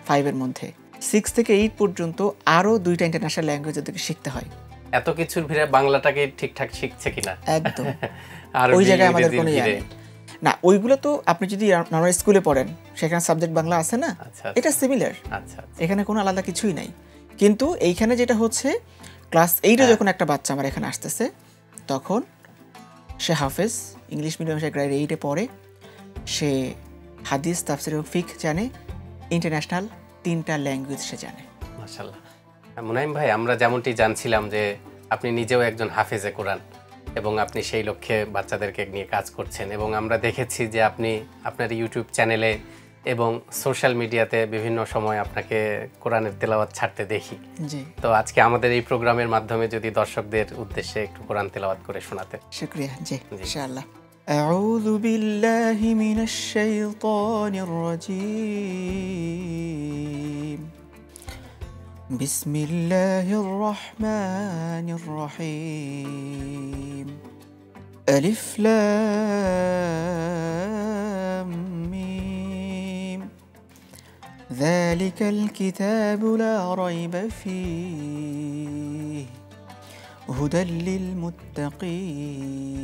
5 এর মধ্যে 6 থেকে 8 পর্যন্ত আরো 2টা ইন্টারন্যাশনাল ল্যাঙ্গুয়েজ ওদেরকে শিখতে হয়। এত কিছুর ভিড়ে বাংলাটাকে ঠিকঠাক শিখছে কিনা? একদম। ওই জায়গায় আমাদের কোনো ইয়ে নেই না। ওইগুলো তো আপনি যদি নর্মাল স্কুলে পড়েন, সেখানে সাবজেক্ট বাংলা আছে না, এটা সিমিলার। আচ্ছা, এখানে কোনো আলাদা কিছুই নাই। কিন্তু এইখানে যেটা হচ্ছে, ক্লাস 8 এ যখন একটা বাচ্চা আমার এখানে আসতেছে, তখন সে হাফেজ, ইংলিশ মিডিয়াম, সে গ্রেড 8 এ পড়ে, সে হাদিস, তাফসীর এবং ফিকহ জানে, ইন্টারন্যাশনাল 3টা ল্যাঙ্গুয়েজ সে জানে। মাশাআল্লাহ। মুনাইম ভাই, আমরা যেমনটি জানছিলাম যে আপনি নিজেও একজন হাফেজে কোরআন, এবং আপনি সেই লক্ষ্যে বাচ্চাদেরকে নিয়ে কাজ করছেন, এবং আমরা দেখেছি যে আপনি আপনার ইউটিউব চ্যানেলে এবং সোশ্যাল মিডিয়াতে বিভিন্ন সময় আপনাকে কোরআনের তেলাওয়াত ছাড়তে দেখি। জি। তো আজকে আমাদের এই প্রোগ্রামের মাধ্যমে যদি দর্শকদের উদ্দেশ্যে একটু কোরআন তেলাওয়াত করে শোনাতেন। শুকরিয়া। জি, ইনশাআল্লাহ। আউযু বিল্লাহি মিনাশ শাইতানির রাজীম। বিসমিল্লাহির রহমানির রহিম। আলিফ লাম মিম। যালিকাল কিতাবু লা রাইবা ফীহি হুদাল লিল মুত্তাকিন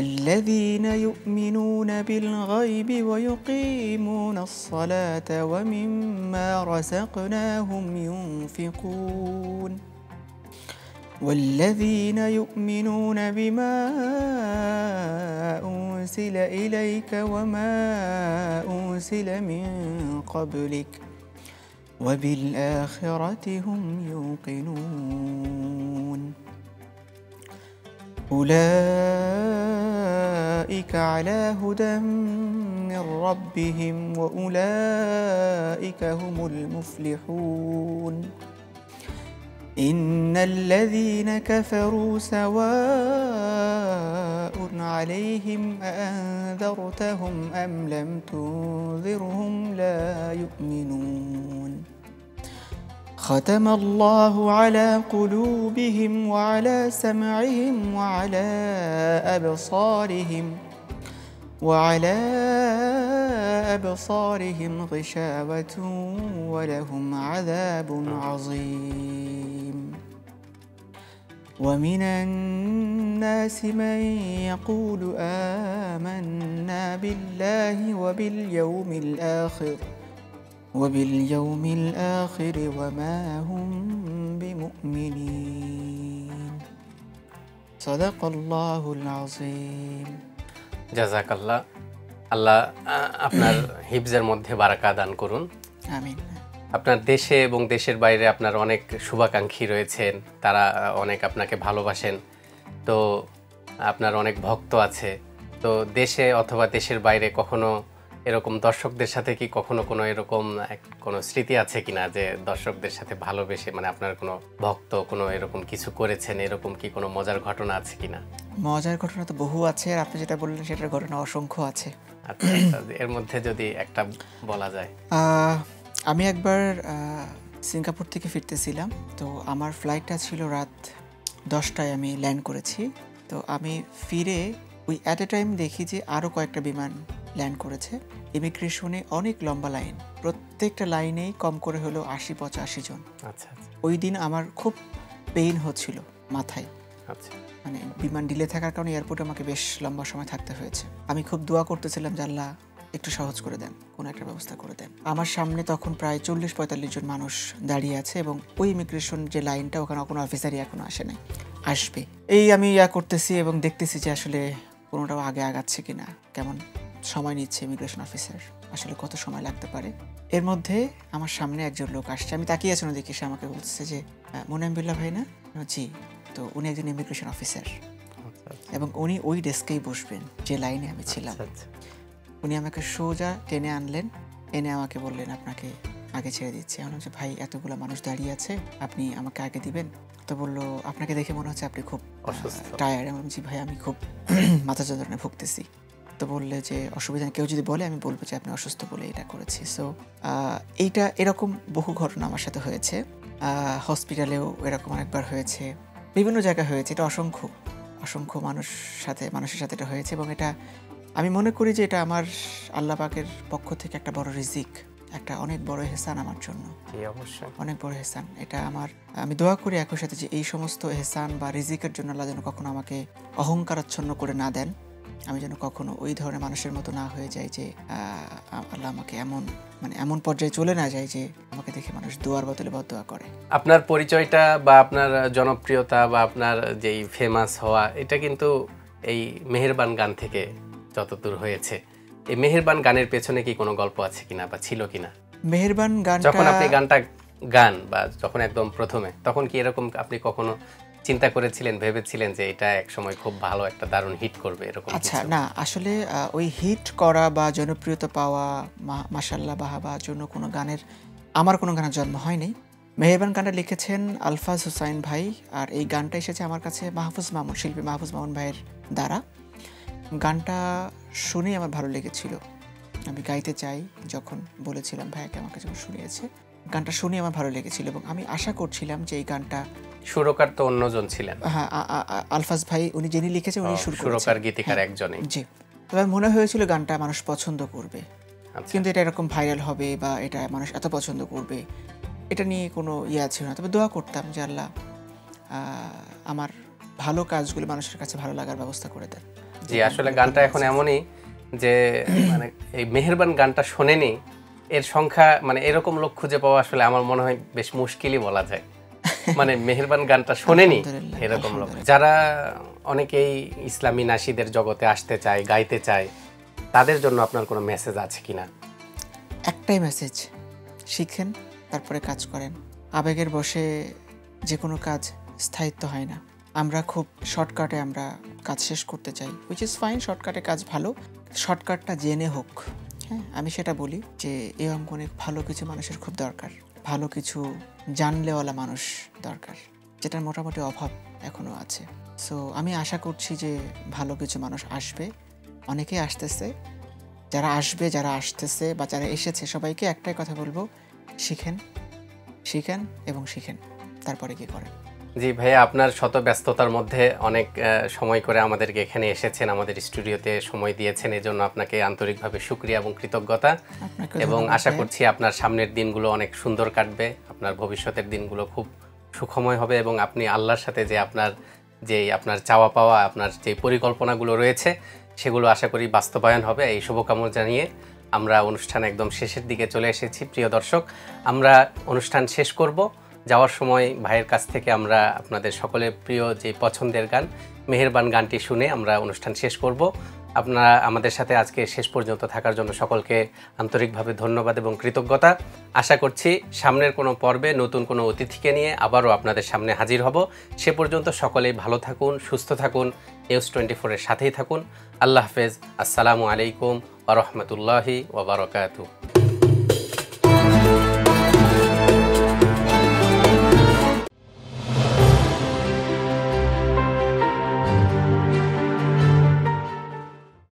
الذين يؤمنون بالغيب ويقيمون الصلاة ومما رزقناهم ينفقون والذين يؤمنون بما أنزل إليك وما أنزل من قبلك وبالآخرة هم يوقنون أولئك على هدى من ربهم وأولئك هم المفلحون إن الذين كفروا سواء عليهم أأنذرتهم أم لم تنذرهم لا يؤمنون ختم الله على قلوبهم وعلى سمعهم وعلى أبصارهم غشاوة ولهم عذاب عظيم ومن الناس من يقول آمنا بالله وباليوم الآخر وما هم بمؤمنين صدق الله العظيم জাযাকাল্লাহ। আল্লাহ আপনার হিফজের মধ্যে বারাকা দান করুন। আমিন। আপনার দেশে এবং দেশের বাইরে আপনার অনেক শুভাকাঙ্ক্ষী রয়েছেন, তারা অনেক আপনাকে ভালোবাসেন, তো আপনার অনেক ভক্ত আছে। তো দেশে অথবা দেশের বাইরে কখনো এরকম দর্শকদের সাথে কি কখনো কোনো এরকম কোনো স্মৃতি আছে কিনা যে দর্শকদের সাথে ভালোবেসে, মানে আপনার কোনো ভক্ত কোনো এরকম কিছু করেছেন, এরকম কি কোনো মজার ঘটনা আছে কিনা? মজার ঘটনা তো বহু আছে, আর আপনি যেটা বললেন সেটার ঘটনা অসংখ্য আছে। আচ্ছা, এর মধ্যে যদি একটা বলা যায়। আমি একবার সিঙ্গাপুর থেকে ফিরতেছিলাম, তো আমার ফ্লাইটটা ছিল রাত 10টায়, আমি ল্যান্ড করেছি। তো আমি ফিরে ওই অ্যাট এ টাইম দেখি যে আরও কয়েকটা বিমান ল্যান্ড করেছে। ইমিগ্রেশনে অনেক লম্বা লাইন, প্রত্যেকটা লাইনেই কম করে হলো 80-85 জন। আচ্ছা, ওই দিন আমার খুব পেইন হচ্ছিল মাথায়। আচ্ছা, মানে বিমান ডিলে থাকার কারণে এয়ারপোর্টে আমাকে বেশ লম্বা সময় থাকতে হয়েছে। আমি খুব দোয়া করতেছিলাম যে আল্লাহ একটু সহজ করে দেন, কোনো একটা ব্যবস্থা করে দেন। আমার সামনে তখন প্রায় 40-45 জন মানুষ দাঁড়িয়ে আছে, এবং ওই ইমিগ্রেশন যে লাইনটা, ওখানে কোনো অফিসারই এখনো আসে নাই, আসবে। এই আমি করতেছি এবং দেখতেছি যে আসলে কোনোটাও আগে আগাচ্ছে কিনা, কেমন সময় নিচ্ছে ইমিগ্রেশন অফিসার, আসলে কত সময় লাগতে পারে। এর মধ্যে আমার সামনে একজন লোক আসছে, আমি তাকিয়ে আছি দেখি, সে আমাকে বলছে যে মুনাইম বিল্লাহ ভাই না? জি। তো উনি একজন ইমিগ্রেশন অফিসার এবং উনি ওই ডেস্কেই বসবেন যে লাইনে আমি ছিলাম। উনি আমাকে সোজা টেনে আনলেন, এনে আমাকে বললেন আপনাকে আগে ছেড়ে দিচ্ছি। আমি বলছি ভাই এতগুলো মানুষ দাঁড়িয়ে আছে, আপনি আমাকে আগে দিবেন? তো বললো আপনাকে দেখে মনে হচ্ছে আপনি খুব টায়ার্ড। আমি বলছি ভাই আমি খুব মাথা যন্ত্রণায় ভুগতেছি। তো বললে যে অসুবিধা কেউ যদি বলে আমি বলবো যে আপনি অসুস্থ বলে এটা করেছি। সো এইটা এরকম বহু ঘটনা আমার সাথে হয়েছে, হসপিটালেও এরকম অনেকবার হয়েছে, বিভিন্ন জায়গায় হয়েছে। এটা অসংখ্য মানুষের সাথে এটা হয়েছে এবং এটা আমি মনে করি যে এটা আমার আল্লাহ পাকের পক্ষ থেকে একটা বড় রিজিক, একটা অনেক বড় এহসান আমার জন্য। অনেক বড় এহসান এটা আমার। আমি দোয়া করি একই সাথে যে এই সমস্ত এহসান বা রিজিকের জন্য আল্লাহ যেন কখনো আমাকে অহংকারাচ্ছন্ন করে না দেন, আমি যেন কখনো ওই ধরনের মানুষের মতো না হয়ে যাই যে আল্লাহ আমাকে এমন পর্যায়ে চলে না যায় যে আমাকে দেখে মানুষ দোয়ার বদলে বদদোয়া করে। আপনার পরিচয়টা বা আপনার জনপ্রিয়তা বা আপনার যেই ফেমাস হওয়া, এটা কিন্তু এই মেহেরবান গান থেকে যতদূর হয়েছে। এই মেহেরবান গানের পেছনে কি কোনো গল্প আছে কিনা বা ছিল কিনা? মেহেরবান গান যখন আপনি গানটা গান বা যখন একদম প্রথমে, তখন কি এরকম আপনি কখনো চিন্তা করেছিলেন, ভেবেছিলেন যে এটা এক সময় খুব ভালো একটা দারুণ হিট করবে এরকম? আচ্ছা না, আসলে ওই হিট করা বা জনপ্রিয়তা পাওয়া মাশাআল্লাহ বাহাবা জন্য কোনো গানের আমার কোনো গানের জন্ম হয়নি। মেহেরবান গানটা লিখেছেন আলফাজ হুসাইন ভাই, আর এই গানটা এসেছে আমার কাছে শিল্পী মাহফুজ মামুন ভাইয়ের দ্বারা। গানটা শুনেই আমার ভালো লেগেছিল, আমি গাইতে চাই যখন বলেছিলাম ভাইয়াকে, আমাকে যখন শুনিয়েছে গানটা শুনে আমার ভালো লেগেছিল এবং আমি আশা করছিলাম যে এই গানটা সুরকার তো অন্যজন ছিলেন। হ্যাঁ, আলফাজ ভাই উনি যিনি লিখেছেন উনি সুরকার গীতিকার একজনই। জি, তবে মনে হয়েছিল গানটা মানুষ পছন্দ করবে, কিন্তু এটা এরকম ভাইরাল হবে বা এটা মানুষ এত পছন্দ করবে এটা নিয়ে কোনো ছিল না। তবে দোয়া করতাম যে আল্লাহ আমার ভালো কাজগুলো মানুষের কাছে ভালো লাগার ব্যবস্থা করে দেন। জি, আসলে গানটা এখন এমনই যে মানে এই মেহেরবান গানটা শোনেনি এর সংখ্যা, মানে এরকম লোক খুঁজে পাওয়া আসলে আমার মনে হয় বেশ মুশকিলই বলা যায়। মানে মেহেরবান গানটা শোনেনি এরকম লোক, যারা অনেকেই ইসলামী নাশিদের জগতে আসতে চায়, গাইতে চায়, তাদের জন্য আপনার কোনো মেসেজ আছে কিনা? একটাই মেসেজ, শিখেন তারপরে কাজ করেন। আবেগের বশে যে কোনো কাজ স্থায়িত্ব হয় না। আমরা খুব শর্টকাটে আমরা কাজ শেষ করতে চাই, হুইচ ইজ ফাইন, শর্টকাটে কাজ ভালো, শর্টকাটটা জেনে হোক। হ্যাঁ, আমি সেটা বলি যে এই অঙ্গনে ভালো কিছু মানুষের খুব দরকার, ভালো কিছু জানলেওয়ালা মানুষ দরকার, যেটার মোটামুটি অভাব এখনও আছে। সো আমি আশা করছি যে ভালো কিছু মানুষ আসবে, অনেকেই আসতেছে। যারা আসবে, যারা আসতেছে বা যারা এসেছে, সবাইকে একটাই কথা বলবো, শিখেন এবং শিখেন, তারপরে কি করেন। জি ভাইয়া, আপনার শত ব্যস্ততার মধ্যে অনেক সময় করে আমাদেরকে এখানে এসেছেন, আমাদের স্টুডিওতে সময় দিয়েছেন, এজন্য আপনাকে আন্তরিকভাবে শুকরিয়া এবং কৃতজ্ঞতা। এবং আশা করছি আপনার সামনের দিনগুলো অনেক সুন্দর কাটবে, আপনার ভবিষ্যতের দিনগুলো খুব সুখময় হবে এবং আপনি আল্লাহর সাথে যে আপনার চাওয়া পাওয়া, আপনার যে পরিকল্পনাগুলো রয়েছে সেগুলো আশা করি বাস্তবায়ন হবে। এই শুভকামনা জানিয়ে আমরা অনুষ্ঠান একদম শেষের দিকে চলে এসেছি। প্রিয় দর্শক, আমরা অনুষ্ঠান শেষ করব। যাওয়ার সময় ভাইয়ের কাছ থেকে আমরা আপনাদের সকলের প্রিয় যে পছন্দের গান মেহেরবান গানটি শুনে আমরা অনুষ্ঠান শেষ করব। আপনারা আমাদের সাথে আজকে শেষ পর্যন্ত থাকার জন্য সকলকে আন্তরিকভাবে ধন্যবাদ এবং কৃতজ্ঞতা। আশা করছি সামনের কোনো পর্বে নতুন কোনো অতিথিকে নিয়ে আবারও আপনাদের সামনে হাজির হব। সে পর্যন্ত সকলেই ভালো থাকুন, সুস্থ থাকুন, নিউজ 24-এর সাথেই থাকুন। আল্লাহ হাফেজ। আসসালামু আলাইকুম ওয়া রাহমাতুল্লাহি ওয়া বারাকাতুহু।